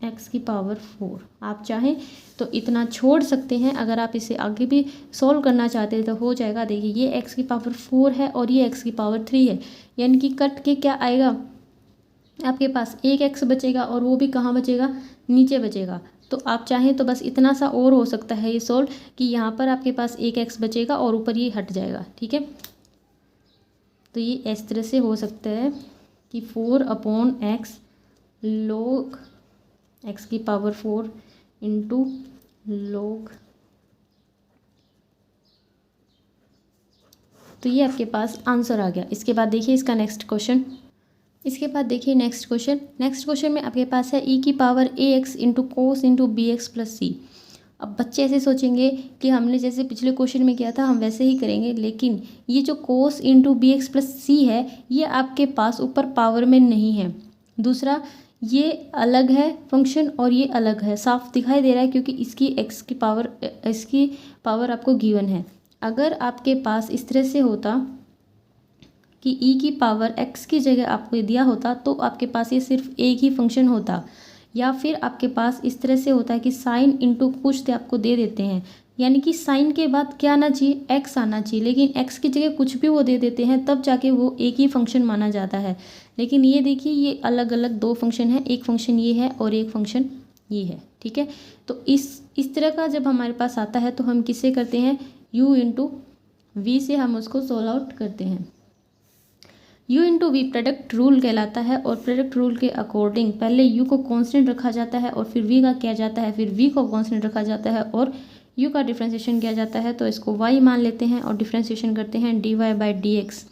x की पावर 4। आप चाहें तो इतना छोड़ सकते हैं, अगर आप इसे आगे भी सॉल्व करना चाहते हैं तो हो जाएगा। देखिए, ये x की पावर 4 है और ये x की पावर 3 है, यानी कि कट के क्या आएगा, आपके पास एक x बचेगा, और वो भी कहाँ बचेगा, नीचे बचेगा। तो आप चाहें तो बस इतना सा और हो सकता है ये सॉल्व, कि यहाँ पर आपके पास एक x बचेगा और ऊपर ये हट जाएगा। ठीक है, तो ये इस तरह से हो सकता है कि 4/x log x की पावर 4 इंटू log। तो ये आपके पास आंसर आ गया। इसके बाद देखिए इसका नेक्स्ट क्वेश्चन। इसके बाद देखिए नेक्स्ट क्वेश्चन में आपके पास है e की power ax into cos into b x plus c. अब बच्चे ऐसे सोचेंगे कि हमने जैसे पिछले क्वेश्चन में किया था हम वैसे ही करेंगे, लेकिन ये जो कोस इंटू बी एक्स प्लस सी है ये आपके पास ऊपर पावर में नहीं है। दूसरा, ये अलग है फंक्शन और ये अलग है, साफ दिखाई दे रहा है क्योंकि इसकी पावर आपको गिवन है। अगर आपके पास इस तरह से होता कि e की पावर x की जगह आपको दिया होता तो आपके पास ये सिर्फ एक ही फंक्शन होता, या फिर आपके पास इस तरह से होता है कि साइन इंटू कुछ आपको दे देते हैं, यानी कि साइन के बाद क्या आना चाहिए, x आना चाहिए, लेकिन x की जगह कुछ भी वो दे देते हैं, तब जाके वो एक ही फंक्शन माना जाता है। लेकिन ये देखिए ये अलग अलग दो फंक्शन है, एक फंक्शन ये है और एक फंक्शन ये है। ठीक है, तो इस तरह का जब हमारे पास आता है तो हम किससे करते हैं, u इंटू वी से हम उसको सोल्व आउट करते हैं। u into v product rule कहलाता है, और प्रोडक्ट रूल के अकॉर्डिंग पहले u को कांस्टेंट रखा जाता है और फिर v का किया जाता है, फिर v को कांस्टेंट रखा जाता है और u का डिफ्रेंशिएशन किया जाता है। तो इसको y मान लेते हैं और डिफ्रेंशिएशन करते हैं dy/dx।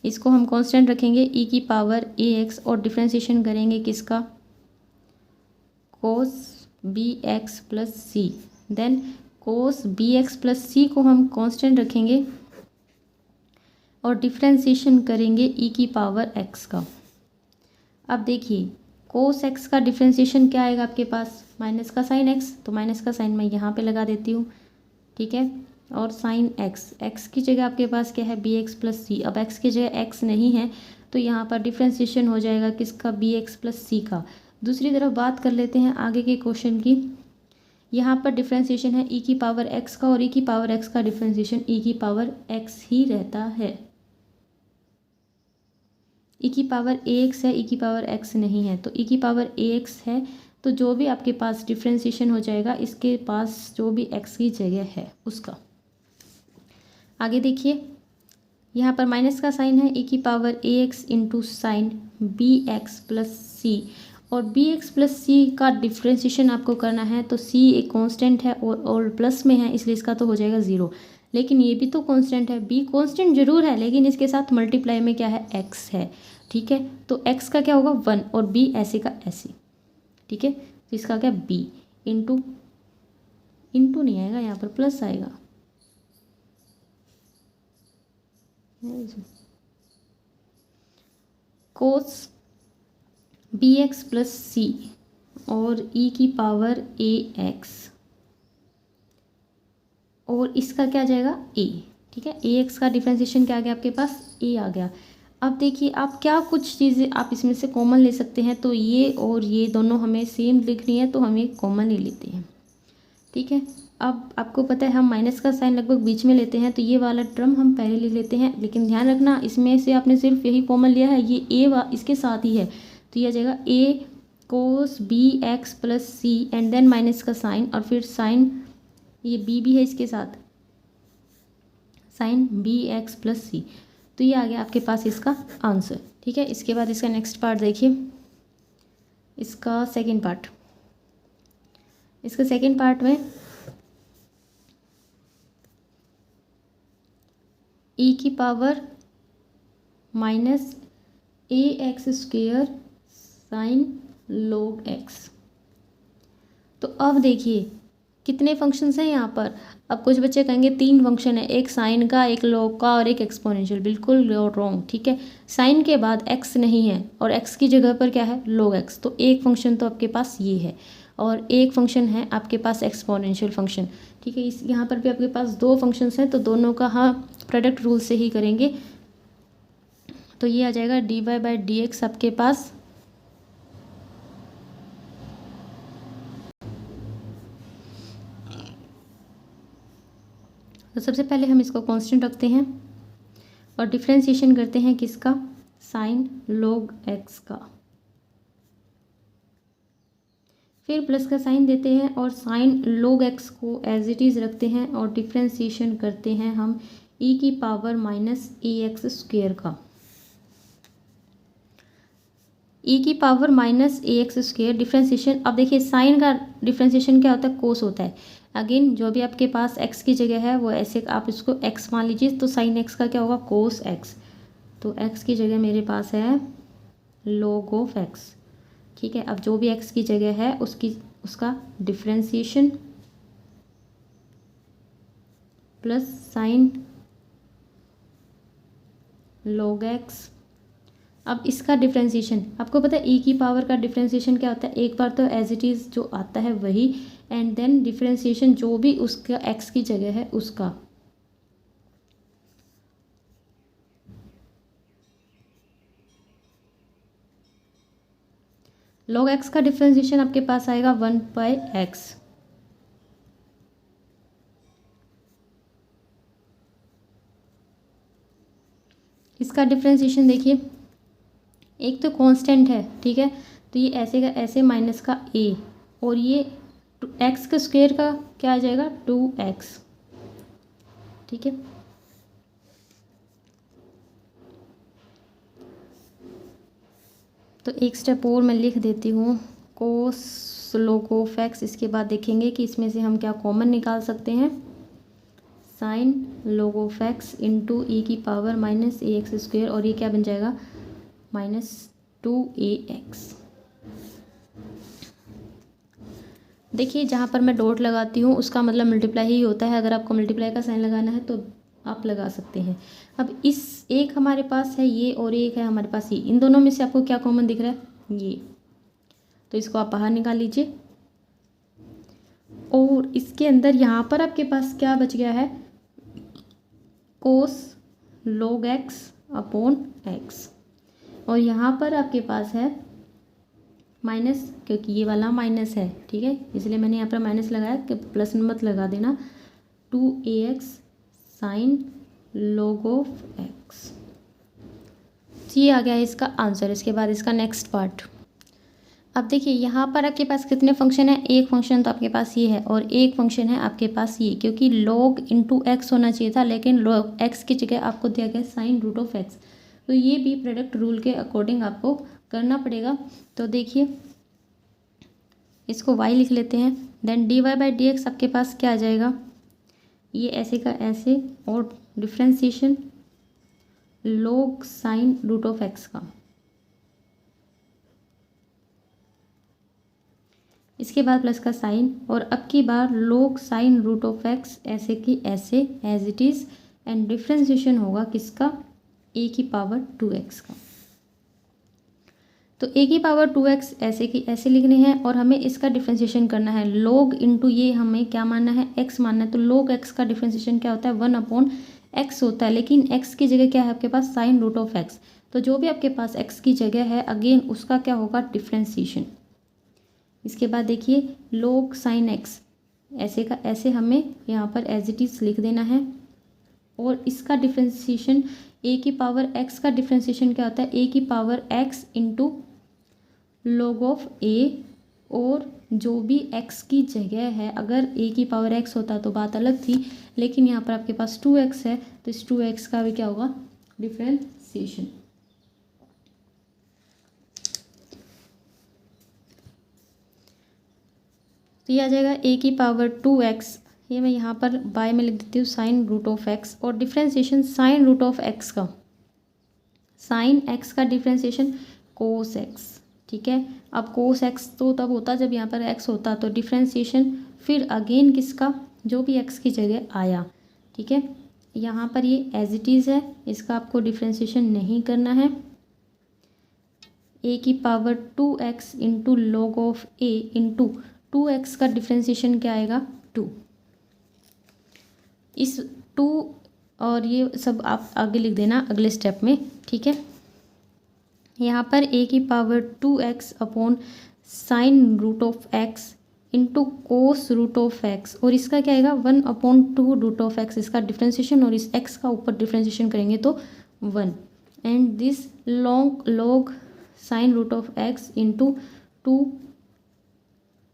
इसको हम कांस्टेंट रखेंगे e की पावर ax और डिफ्रेंशिएशन करेंगे किसका, cos bx प्लस सी। देन cos bx प्लस सी को हम कांस्टेंट रखेंगे और डिफ्रेंशिएशन करेंगे e की पावर x का। अब देखिए cos x का डिफ्रेंशिएशन क्या आएगा आपके पास, माइनस का साइन x, तो माइनस का साइन मैं यहाँ पे लगा देती हूँ। ठीक है, और साइन x की जगह आपके पास क्या है, bx प्लस सी। अब x की जगह x नहीं है तो यहाँ पर डिफ्रेंशिएशन हो जाएगा किसका, bx प्लस सी का। दूसरी तरफ बात कर लेते हैं आगे के क्वेश्चन की। यहाँ पर डिफ्रेंशिएशन है e की पावर x का, और e की पावर x का डिफ्रेंशिएशन e की पावर x ही रहता है। e की पावर ax है, e की पावर x नहीं है, तो e की पावर ax है, तो जो भी आपके पास डिफ्रेंशिएशन हो जाएगा इसके पास जो भी x की जगह है उसका। आगे देखिए यहाँ पर माइनस का साइन है, e की power ax into sine bx plus c, और bx प्लस सी का डिफ्रेंशिएशन आपको करना है, तो c एक कांस्टेंट है और प्लस में है इसलिए इसका तो हो जाएगा 0। लेकिन ये भी तो कांस्टेंट है, b कांस्टेंट जरूर है लेकिन इसके साथ मल्टीप्लाई में क्या है, x है। ठीक है, तो x का क्या होगा 1 और b ऐसे का ऐसे। ठीक है, तो इसका क्या b इंटू नहीं आएगा, यहाँ पर प्लस आएगा। कोस bx प्लस सी और e की पावर ax, और इसका क्या आ जाएगा a। ठीक है, ax का डिफ्रेंशिएशन क्या आ गया आपके पास, a आ गया। अब देखिए आप क्या कुछ चीज़ें आप इसमें से कॉमन ले सकते हैं, तो ये और ये दोनों हमें सेम लिखनी है तो हम ये कॉमन ले लेते हैं। ठीक है, अब आपको पता है हम माइनस का साइन लगभग बीच में लेते हैं, तो ये वाला टर्म हम पहले लिख लेते हैं, लेकिन ध्यान रखना इसमें से आपने सिर्फ यही कॉमन लिया है, ये इसके साथ ही है, तो ये आ जाएगा a cos bx plus c and then minus का साइन और फिर साइन ये b भी है इसके साथ, साइन bx प्लस सी। तो ये आ गया आपके पास इसका आंसर। ठीक है, इसके बाद इसका नेक्स्ट पार्ट देखिए, इसका सेकंड पार्ट। इसका सेकंड पार्ट में e की power minus ax square sine log x। तो अब देखिए कितने फंक्शंस हैं यहाँ पर। अब कुछ बच्चे कहेंगे 3 फंक्शन है, एक साइन का, एक log का और एक एक्सपोनेंशियल। बिल्कुल रॉन्ग। ठीक है, साइन के बाद x नहीं है और x की जगह पर क्या है, log x। तो एक फंक्शन तो आपके पास ये है और एक फंक्शन है आपके पास एक्सपोनेंशियल फंक्शन। ठीक है, इस यहाँ पर भी आपके पास 2 फंक्शंस हैं, तो दोनों का हाँ प्रोडक्ट रूल से ही करेंगे। तो ये आ जाएगा dy/dx आपके पास तो सबसे पहले हम इसको कांस्टेंट रखते हैं और डिफ्रेंशिएशन करते हैं किसका, साइन log x का। फिर प्लस का साइन देते हैं और साइन log x को एज इट इज़ रखते हैं और डिफ्रेंशिएशन करते हैं हम e की पावर माइनस ax स्क्वेयर का। e की power minus ax square differentiation. अब देखिए साइन का डिफ्रेंशिएशन क्या होता है, कोस होता है। अगेन जो भी आपके पास x की जगह है वो ऐसे आप इसको x मान लीजिए, तो साइन x का क्या होगा, कोस x। तो x की जगह मेरे पास है log ऑफ x। ठीक है, अब जो भी x की जगह है उसका differentiation plus sign log x। अब इसका डिफ्रेंशिएशन आपको पता है, e की पावर का डिफ्रेंशिएशन क्या होता है, एक बार तो एज इट इज़ जो आता है वही, एंड देन डिफ्रेंशिएशन जो भी उसका x की जगह है उसका। log x का डिफ्रेंसिएशन आपके पास आएगा 1/x। इसका डिफ्रेंसिएशन देखिए, एक तो कांस्टेंट है, ठीक है, तो ये ऐसे का ऐसे माइनस का a, और ये x के स्क्वायर का क्या आ जाएगा 2x, ठीक है। तो एक स्टेप और मैं लिख देती हूँ, कोस log ऑफ x। इसके बाद देखेंगे कि इसमें से हम क्या कॉमन निकाल सकते हैं, sine log of x into e की power minus a x square, और ये क्या बन जाएगा -2ax। देखिए जहाँ पर मैं डॉट लगाती हूँ उसका मतलब मल्टीप्लाई ही होता है, अगर आपको मल्टीप्लाई का साइन लगाना है तो आप लगा सकते हैं। अब इस एक हमारे पास है ये और एक है हमारे पास ये, इन दोनों में से आपको क्या कॉमन दिख रहा है ये, तो इसको आप बाहर निकाल लीजिए। और इसके अंदर यहाँ पर आपके पास क्या बच गया है, कोस log x अपॉन x, और यहाँ पर आपके पास है माइनस, क्योंकि ये वाला माइनस है, ठीक है, इसलिए मैंने यहाँ पर माइनस लगाया कि प्लस मत लगा देना, 2ax sign log of x। ये आ गया है इसका आंसर। इसके बाद इसका नेक्स्ट पार्ट। अब देखिए यहाँ पर आपके पास कितने फंक्शन है, एक फंक्शन तो आपके पास ये है और एक फंक्शन है आपके पास ये, क्योंकि log इंटू एक्स होना चाहिए था, लेकिन log x की जगह आपको दिया गया साइन रूट ऑफ x, तो ये भी प्रोडक्ट रूल के अकॉर्डिंग आपको करना पड़ेगा। तो देखिए इसको y लिख लेते हैं, देन dy/dx आपके पास क्या आ जाएगा, ये ऐसे का ऐसे, और differentiation log sine root of x का। इसके बाद प्लस का साइन, और अब की बार log sine root of x ऐसे की ऐसे as it is, and differentiation होगा किसका, a की पावर 2x का। तो a की पावर 2x ऐसे की ऐसे लिखने हैं, और हमें इसका डिफ्रेंसिएशन करना है log इंटू ये हमें क्या मानना है, x मानना है। तो log x का डिफ्रेंसिएशन क्या होता है, 1/x होता है, लेकिन x की जगह क्या है आपके पास, साइन रूट ऑफ x। तो जो भी आपके पास x की जगह है अगेन उसका क्या होगा, डिफ्रेंसिएशन। इसके बाद देखिए log साइन x ऐसे का ऐसे हमें यहाँ पर एज इट इज़ लिख देना है, और इसका डिफ्रेंसिएशन a की पावर x का डिफ्रेंसिएशन क्या होता है, a की power x into log of a, और जो भी x की जगह है, अगर a की पावर x होता तो बात अलग थी, लेकिन यहाँ पर आपके पास 2x है, तो इस 2x का भी क्या होगा, डिफ्रेंसिएशन। तो ये आ जाएगा a की पावर 2x, ये मैं यहाँ पर बाय में लिख देती हूँ साइन रूट ऑफ x, और differentiation sine root of x का, साइन x का डिफ्रेंसिएशन कोस x, ठीक है। अब कोस x तो तब होता जब यहाँ पर x होता, तो डिफ्रेंसिएशन फिर अगेन किसका, जो भी x की जगह आया, ठीक है। यहाँ पर ये एज इट इज़ है, इसका आपको डिफ्रेंसिएशन नहीं करना है। a की power 2x into log of a into 2x का डिफ्रेंसिएशन क्या आएगा, 2। इस 2 और ये सब आप आगे लिख देना अगले स्टेप में, ठीक है। यहाँ पर a की power 2x upon sine root of x into cos root of x, और इसका क्या आएगा 1/2 रूट ऑफ x, इसका डिफ्रेंसिएशन, और इस x का ऊपर डिफ्रेंसिएशन करेंगे तो 1, and this log sine root of x into 2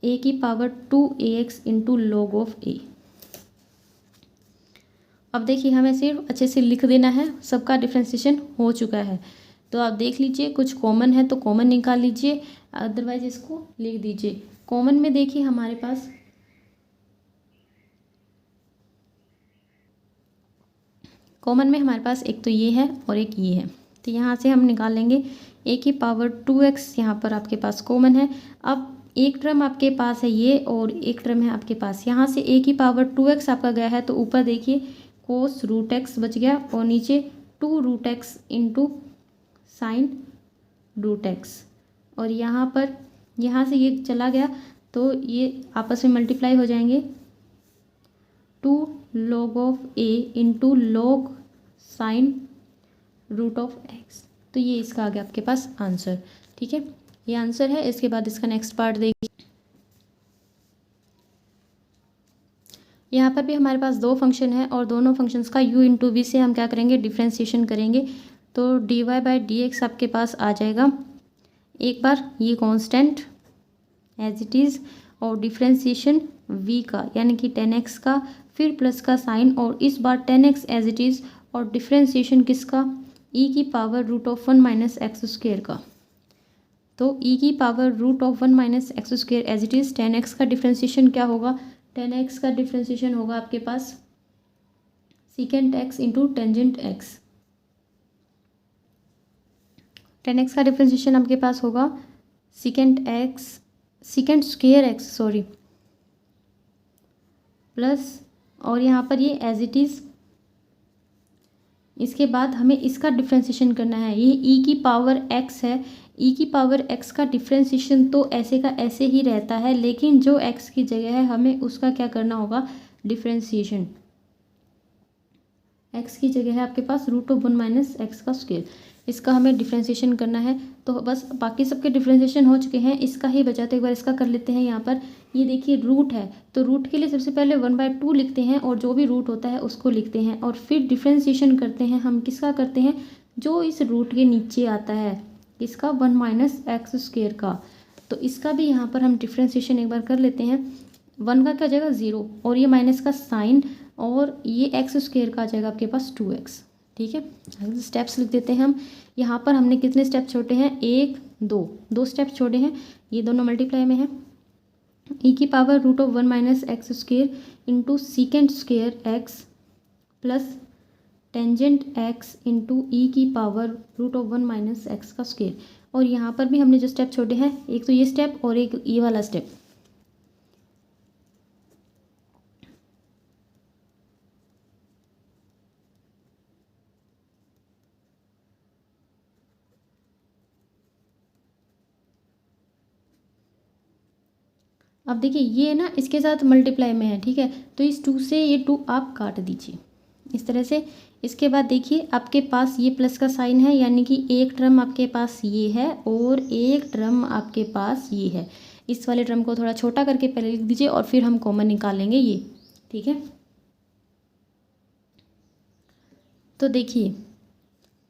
a की power 2ax into log of a। अब देखिए हमें सिर्फ अच्छे से लिख देना है, सबका डिफ्रेंसिएशन हो चुका है। तो आप देख लीजिए कुछ कॉमन है तो कॉमन निकाल लीजिए, अदरवाइज इसको लिख दीजिए। कॉमन में देखिए हमारे पास एक तो ये है और एक ये है, तो यहाँ से हम निकाल लेंगे a की पावर 2x, यहाँ पर आपके पास कॉमन है। अब एक टर्म आपके पास है ये, और एक टर्म है आपके पास, यहाँ से a की पावर 2x आपका गया है, तो ऊपर देखिए कोस रूट x बच गया, और नीचे 2 root x into sine root x, और यहाँ पर यहाँ से ये चला गया तो ये आपस में मल्टीप्लाई हो जाएंगे, 2 log of a into log sine root of x। तो ये इसका आ गया आपके पास आंसर, ठीक है। ये आंसर है। इसके बाद इसका नेक्स्ट पार्ट देखिए। यहाँ पर भी हमारे पास दो फंक्शन है और दोनों फंक्शंस का u इंटू वी से हम क्या करेंगे, डिफ्रेंशिएशन करेंगे। तो dy बाई डी एक्स आपके पास आ जाएगा। एक बार ये कांस्टेंट एज इट इज़ और डिफ्रेंशिएशन v का यानी कि 10x का, फिर प्लस का साइन और इस बार 10x एज इट इज़ और डिफ्रेंशिएशन किसका, e की power root of 1 minus x square का। तो e की power root of 1 minus x square as it is 10x का डिफ्रेंशिएशन क्या होगा, 10x का डिफ्रेंशिएशन होगा आपके पास secant x into tangent x। 10x का डिफ्रेंशिएशन आपके पास होगा secant square x sorry, plus और यहाँ पर ये एज इट इज़। इसके बाद हमें इसका डिफ्रेंशिएशन करना है। ये e की पावर x है, e की पावर x का डिफ्रेंशिएशन तो ऐसे का ऐसे ही रहता है, लेकिन जो x की जगह है हमें उसका क्या करना होगा, डिफ्रेंशिएशन। x की जगह है आपके पास रूट ऑफ 1 माइनस एक्स का स्क्वायर, इसका हमें डिफ्रेंशिएशन करना है। तो बस बाकी सबके डिफ्रेंशिएशन हो चुके हैं, इसका ही बचा। तो एक बार इसका कर लेते हैं। यहाँ पर ये देखिए रूट है, तो रूट के लिए सबसे पहले 1/2 लिखते हैं और जो भी रूट होता है उसको लिखते हैं और फिर डिफ्रेंशिएशन करते हैं। हम किसका करते हैं, जो इस रूट के नीचे आता है, इसका 1 माइनस एक्स स्क्वेयर का। तो इसका भी यहाँ पर हम डिफ्रेंशिएशन एक बार कर लेते हैं। 1 का क्या जाएगा 0 और ये माइनस का साइन और ये एक्स स्क्वेयर का आ जाएगा आपके पास 2x। ठीक है, स्टेप्स लिख देते हैं हम। यहाँ पर हमने कितने स्टेप छोड़े हैं, 1 2 2 स्टेप छोड़े हैं, ये दोनों मल्टीप्लाई में है। e की power root of 1 minus x square into secant square x plus tangent x into e की power root of 1 minus x का स्क्वेयर। और यहाँ पर भी हमने जो स्टेप छोड़े हैं, एक तो ये स्टेप और एक ये वाला स्टेप। अब देखिए ये ना इसके साथ मल्टीप्लाई में है, ठीक है, तो इस 2 से ये 2 आप काट दीजिए इस तरह से। इसके बाद देखिए आपके पास ये प्लस का साइन है, यानी कि एक टर्म आपके पास ये है और एक टर्म आपके पास ये है। इस वाले टर्म को थोड़ा छोटा करके पहले लिख दीजिए और फिर हम कॉमन निकालेंगे ये। ठीक है, तो देखिए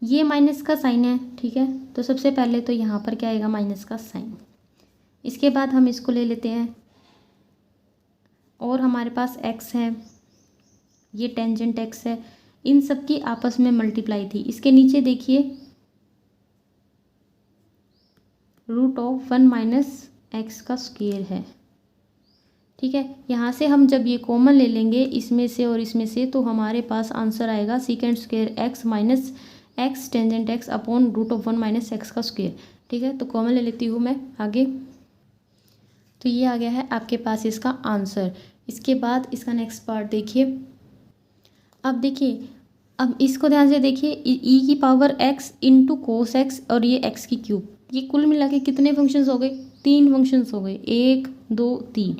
ये माइनस का साइन है, ठीक है, तो सबसे पहले तो यहाँ पर क्या आएगा, माइनस का साइन। इसके बाद हम इसको ले लेते हैं और हमारे पास x है, ये टेंजेंट x है, इन सब की आपस में मल्टीप्लाई थी। इसके नीचे देखिए रूट ऑफ 1 माइनस एक्स का स्क्वायर है। ठीक है, यहाँ से हम जब ये कॉमन ले लेंगे इसमें से और इसमें से, तो हमारे पास आंसर आएगा secant square x minus x tangent x upon root of 1 minus x का स्क्वायर। ठीक है, तो कॉमन ले लेती हूँ मैं आगे। तो ये आ गया है आपके पास इसका आंसर। इसके बाद इसका नेक्स्ट पार्ट देखिए। अब देखिए, अब इसको ध्यान से देखिए, e की power x into cos x और ये x की क्यूब, ये कुल मिला के कितने फंक्शंस हो गए, 3 फंक्शंस हो गए, 1 2 3।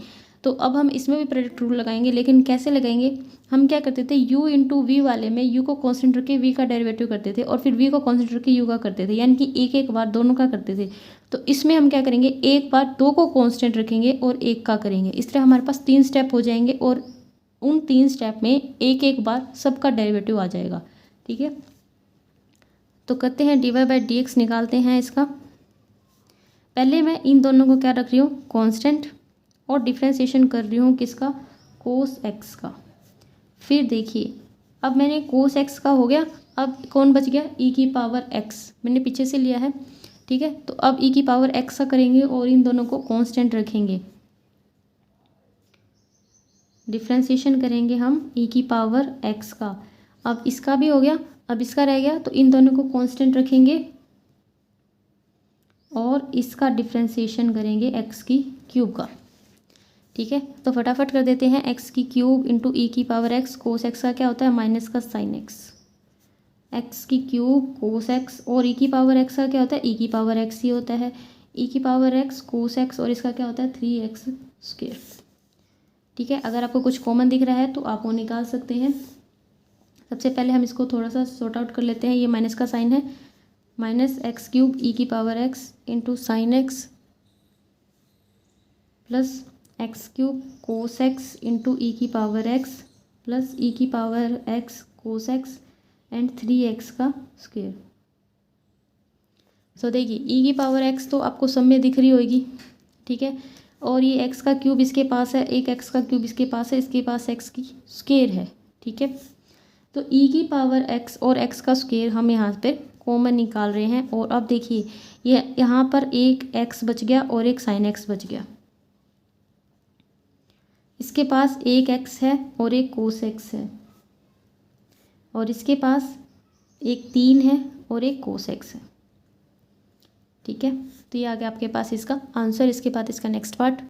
तो अब हम इसमें भी प्रोडक्ट रूल लगाएंगे, लेकिन कैसे लगाएंगे, हम क्या करते थे, u इंटू वी वाले में u को कॉन्स्टेंट रख के v का डेरिवेटिव करते थे और फिर v को कॉन्स्टेंट रख के u का करते थे, यानी कि एक एक बार दोनों का करते थे। तो इसमें हम क्या करेंगे, एक बार 2 को कॉन्स्टेंट रखेंगे और 1 का करेंगे। इस तरह हमारे पास 3 स्टेप हो जाएंगे और उन 3 स्टेप में एक एक बार सबका डेरिवेटिव आ जाएगा। ठीक है, तो करते हैं dy बाई डी एक्स, निकालते हैं इसका। पहले मैं इन दोनों को क्या रख रही हूँ, कांस्टेंट, और डिफ्रेंशिएशन कर रही हूँ किसका, कोस एक्स का। फिर देखिए अब मैंने कोस एक्स का हो गया, अब कौन बच गया, e की पावर x, मैंने पीछे से लिया है। ठीक है, तो अब e की पावर x का करेंगे और इन दोनों को कांस्टेंट रखेंगे, डिफ्रेंशिएशन करेंगे हम e की पावर x का। अब इसका भी हो गया, अब इसका रह गया, तो इन दोनों को कांस्टेंट रखेंगे और इसका डिफ्रेंशिएशन करेंगे x की क्यूब का। ठीक है, तो फटाफट कर देते हैं, x की क्यूब इंटू ई की पावर x, कोस x का क्या होता है, माइनस का साइन x की क्यूब कोस x, और e की पावर x का क्या होता है, e की पावर x ही होता है, e की पावर x कोस x, और इसका क्या होता है 3x स्क्वायर। ठीक है, अगर आपको कुछ कॉमन दिख रहा है तो आप वो निकाल सकते हैं। सबसे पहले हम इसको थोड़ा सा सॉर्ट आउट कर लेते हैं। ये माइनस का साइन है, माइनस एक्स क्यूब ई की power x into sine x plus x cube cos x into e की पावर एक्स प्लस ई की power x cos x and 3x का स्क्वायर। सो देखिए ई की पावर एक्स तो आपको सब में दिख रही होगी, ठीक है, और ये एक्स का क्यूब इसके पास है, एक एक्स का क्यूब इसके पास है, इसके पास एक्स की स्क्वायर है, ठीक है। तो ई की पावर एक्स और एक्स का स्क्वायर हम यहाँ पे कॉमन निकाल रहे हैं, और अब देखिए ये यहाँ पर एक एक्स बच गया और एक साइन एक्स बच गया, इसके पास एक एक्स है और एक कोस एक्स है, और इसके पास एक 3 है और एक कोस एक्स है, ठीक है। तो ये आ गया आपके पास इसका आंसर। इसके बाद इसका नेक्स्ट पार्ट,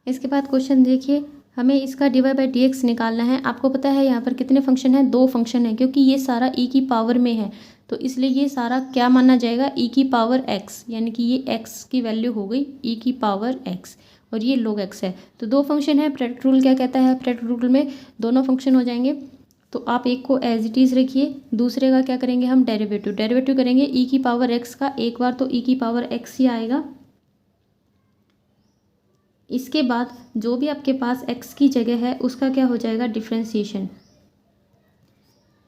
इसके बाद क्वेश्चन देखिए, हमें इसका dy बाई डी एक्स निकालना है। आपको पता है यहाँ पर कितने फंक्शन हैं, 2 फंक्शन हैं, क्योंकि ये सारा e की पावर में है तो इसलिए ये सारा क्या माना जाएगा, e की पावर x, यानी कि ये x की वैल्यू हो गई e की पावर x और ये log x है। तो 2 फंक्शन है, प्रेट रूल क्या कहता है, प्रेट रूल में दोनों फंक्शन हो जाएंगे। तो आप एक को एज इट इज़ रखिए, दूसरे का क्या करेंगे हम, डेरिवेटिव करेंगे। e की पावर x का एक बार तो e की पावर x ही आएगा, इसके बाद जो भी आपके पास x की जगह है उसका क्या हो जाएगा, डिफ्रेंशिएशन,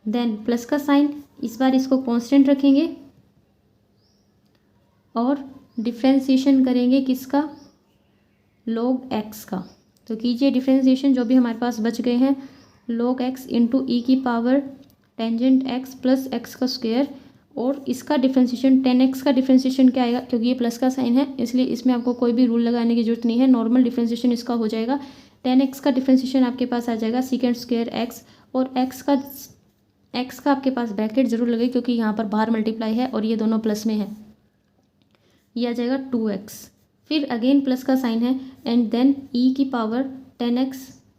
देन प्लस का साइन, इस बार इसको कांस्टेंट रखेंगे और डिफ्रेंशिएशन करेंगे किसका, log x का। तो कीजिए डिफ्रेंशिएशन, जो भी हमारे पास बच गए हैं, log x इंटू ई की power tangent x plus x का स्क्वायर, और इसका डिफ्रेंशिएशन 10x का डिफ्रेंशिएशन क्या आएगा, क्योंकि ये प्लस का साइन है इसलिए इसमें आपको कोई भी रूल लगाने की जरूरत नहीं है, नॉर्मल डिफ्रेंशिएशन इसका हो जाएगा। 10x का डिफ्रेंशिएशन आपके पास आ जाएगा सेकेंड स्क्वायर x, और x का आपके पास ब्रैकेट जरूर लगे क्योंकि यहाँ पर बाहर मल्टीप्लाई है और ये दोनों प्लस में है, ये आ जाएगा 2x, फिर अगेन प्लस का साइन है एंड देन e की पावर 10x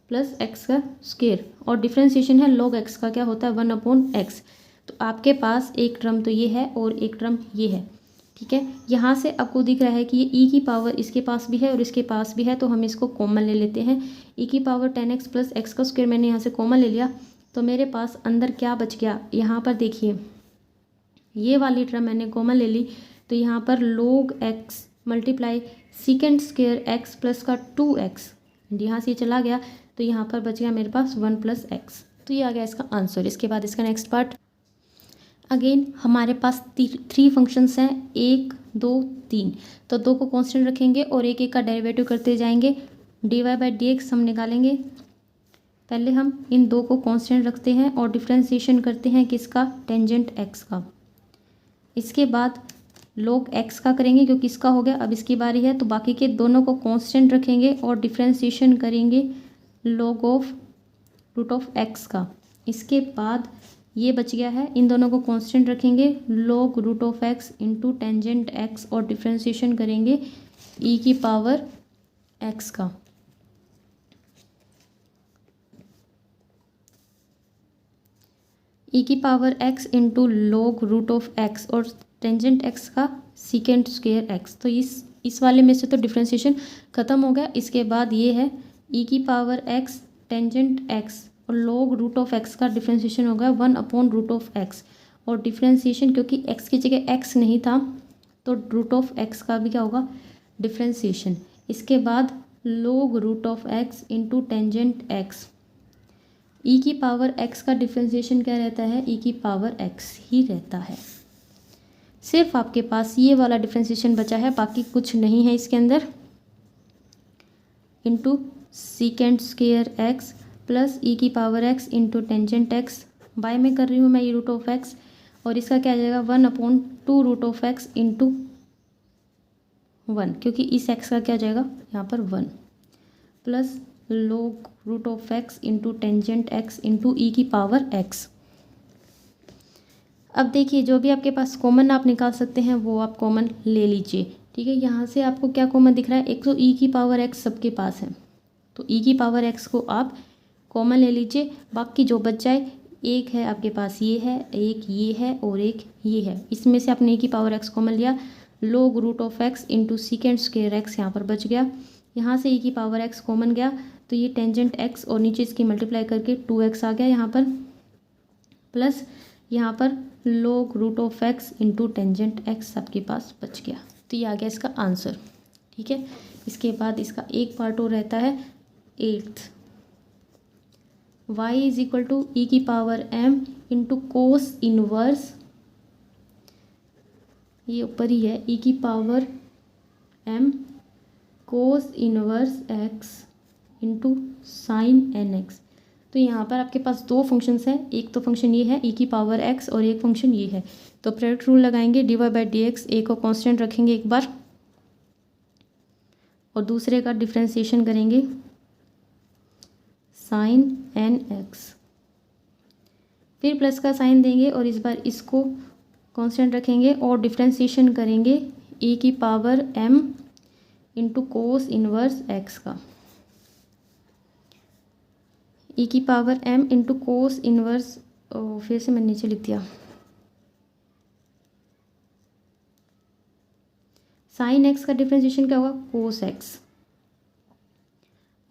प्लस एक्स का स्क्वायर, और डिफ्रेंशिएशन है log x का क्या होता है 1/x। तो आपके पास एक टर्म तो ये है और एक टर्म ये है, ठीक है। यहाँ से आपको दिख रहा है कि ये e की पावर इसके पास भी है और इसके पास भी है, तो हम इसको कॉमन ले लेते हैं। e की पावर 10x प्लस एक्स का स्क्वायर मैंने यहाँ से कॉमन ले लिया, तो मेरे पास अंदर क्या बच गया, यहाँ पर देखिए ये वाली टर्म मैंने कॉमन ले ली, तो यहाँ पर log x multiply second square x plus का 2x, यहाँ से चला गया तो यहाँ पर बच गया मेरे पास 1 प्लस एक्स। तो ये आ गया इसका आंसर। इसके बाद इसका नेक्स्ट पार्ट, अगेन हमारे पास 3 फंक्शंस हैं, 1 2 3, तो 2 को कांस्टेंट रखेंगे और एक एक का डेरिवेटिव करते जाएंगे। dy बाई डी एक्स हम निकालेंगे, पहले हम इन 2 को कांस्टेंट रखते हैं और डिफ्रेंशिएशन करते हैं किसका, टेंजेंट x का। इसके बाद log x का करेंगे क्योंकि इसका हो गया, अब इसकी बारी है, तो बाकी के दोनों को कांस्टेंट रखेंगे और डिफ्रेंशिएशन करेंगे log of root of x का। इसके बाद ये बच गया है, इन दोनों को कांस्टेंट रखेंगे log root of x into tangent x और डिफ्रेंशिएशन करेंगे e की पावर x का। e की power x into log root of x और टेंजेंट x का सेकेंड स्क्वायर x। तो इस वाले में से तो डिफ्रेंशिएशन ख़त्म हो गया। इसके बाद ये है e की पावर x टेंजेंट x और log रूट ऑफ x का डिफ्रेंशिएशन हो गया 1/रूट ऑफ x, और डिफ्रेंशिएशन क्योंकि x की जगह x नहीं था तो रूट ऑफ x का भी क्या होगा, डिफ्रेंशिएशन। इसके बाद log root of x into tangent x, e की पावर x का डिफ्रेंशिएशन क्या रहता है, e की पावर x ही रहता है। सिर्फ आपके पास ये वाला डिफ्रेंशिएशन बचा है, बाकी कुछ नहीं है इसके अंदर। Into second square x plus e की power x into tangent x, by में कर रही हूँ मैं ये रूट ऑफ x, और इसका क्या आ जाएगा 1/2 रूट ऑफ x इंटू 1, क्योंकि इस x का क्या आ जाएगा यहाँ पर 1, plus log root of x into tangent x into e की पावर x। अब देखिए जो भी आपके पास कॉमन आप निकाल सकते हैं वो आप कॉमन ले लीजिए, ठीक है। यहाँ से आपको क्या कॉमन दिख रहा है, एक तो e की पावर x सबके पास है, तो e की पावर x को आप कॉमन ले लीजिए। बाकी जो बच जाए, एक है आपके पास ये है, एक ये है और एक ये है, इसमें से आपने e की पावर x कॉमन लिया, log root of x into second square x यहाँ पर बच गया। यहाँ से e की पावर x कॉमन गया तो ये टेंजेंट x और नीचे इसकी मल्टीप्लाई करके 2x आ गया यहाँ पर, प्लस यहाँ पर log root of x into tangent x आपके पास बच गया। तो ये आ गया इसका आंसर। ठीक है, इसके बाद इसका एक पार्ट और रहता है 8th, y is equal to e की power m into cos inverse, ये ऊपर ही है, ई की power m cos inverse x into sine n x. तो यहाँ पर आपके पास दो फंक्शंस हैं, एक तो फंक्शन ये है ई की पावर x और एक फंक्शन ये है। तो प्रोडक्ट रूल लगाएंगे, dy बाई डी एक्स, ए को कांस्टेंट रखेंगे एक बार और दूसरे का डिफ्रेंसिएशन करेंगे साइन एन एक्स, फिर प्लस का साइन देंगे और इस बार इसको कांस्टेंट रखेंगे और डिफ्रेंसिएशन करेंगे ई की power m into cos inverse x का, ई की power m into cos inverse, फिर से मैंने नीचे लिख दिया, साइन x का डिफ्रेंसिएशन क्या होगा कोस x,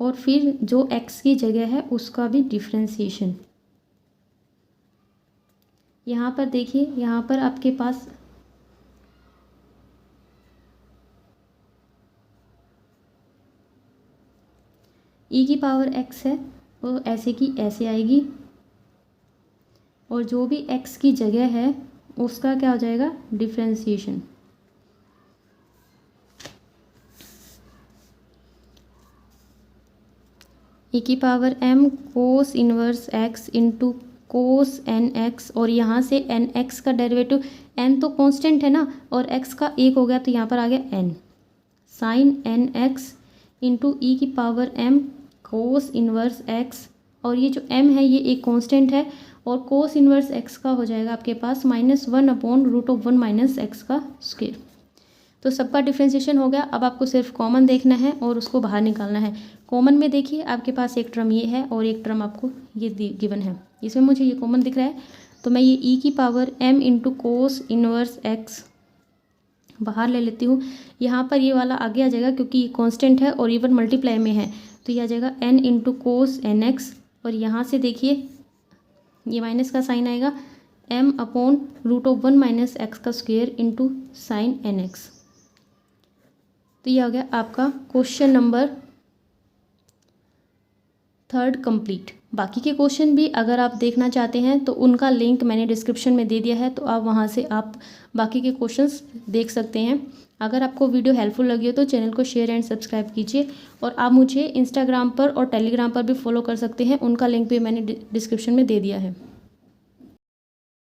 और फिर जो x की जगह है उसका भी डिफ्रेंसिएशन। यहाँ पर देखिए, यहाँ पर आपके पास e की पावर x है वो ऐसे की ऐसे आएगी और जो भी x की जगह है उसका क्या हो जाएगा डिफ्रेंसिएशन। ई की power m cos inverse x into cos n x, और यहाँ से एन एक्स का डेरिवेटिव, n तो कांस्टेंट है ना और x का एक हो गया तो यहाँ पर आ गया n, sine n x into e की power m cos inverse x, और ये जो m है ये एक कांस्टेंट है और कोस इनवर्स x का हो जाएगा आपके पास -1 upon root of 1 minus x का स्क्वायर। तो सबका डिफ्रेंसिएशन हो गया। अब आपको सिर्फ कॉमन देखना है और उसको बाहर निकालना है। कॉमन में देखिए आपके पास एक टर्म ये है और एक टर्म आपको ये गिवन है, इसमें मुझे ये कॉमन दिख रहा है तो मैं ये e की power m into cos inverse x बाहर ले लेती हूँ। यहाँ पर ये वाला आगे आ जाएगा क्योंकि ये कांस्टेंट है और इवन मल्टीप्लाई में है तो ये आ जाएगा n into cos n x, और यहाँ से देखिए ये माइनस का साइन आएगा m upon root of 1 minus x का square into sine n x. तो ये आ गया आपका क्वेश्चन नंबर 3 कंप्लीट। बाकी के क्वेश्चन भी अगर आप देखना चाहते हैं तो उनका लिंक मैंने डिस्क्रिप्शन में दे दिया है, तो आप वहां से आप बाकी के क्वेश्चंस देख सकते हैं। अगर आपको वीडियो हेल्पफुल लगी हो तो चैनल को शेयर एंड सब्सक्राइब कीजिए, और आप मुझे इंस्टाग्राम पर और टेलीग्राम पर भी फॉलो कर सकते हैं, उनका लिंक भी मैंने डिस्क्रिप्शन में दे दिया है।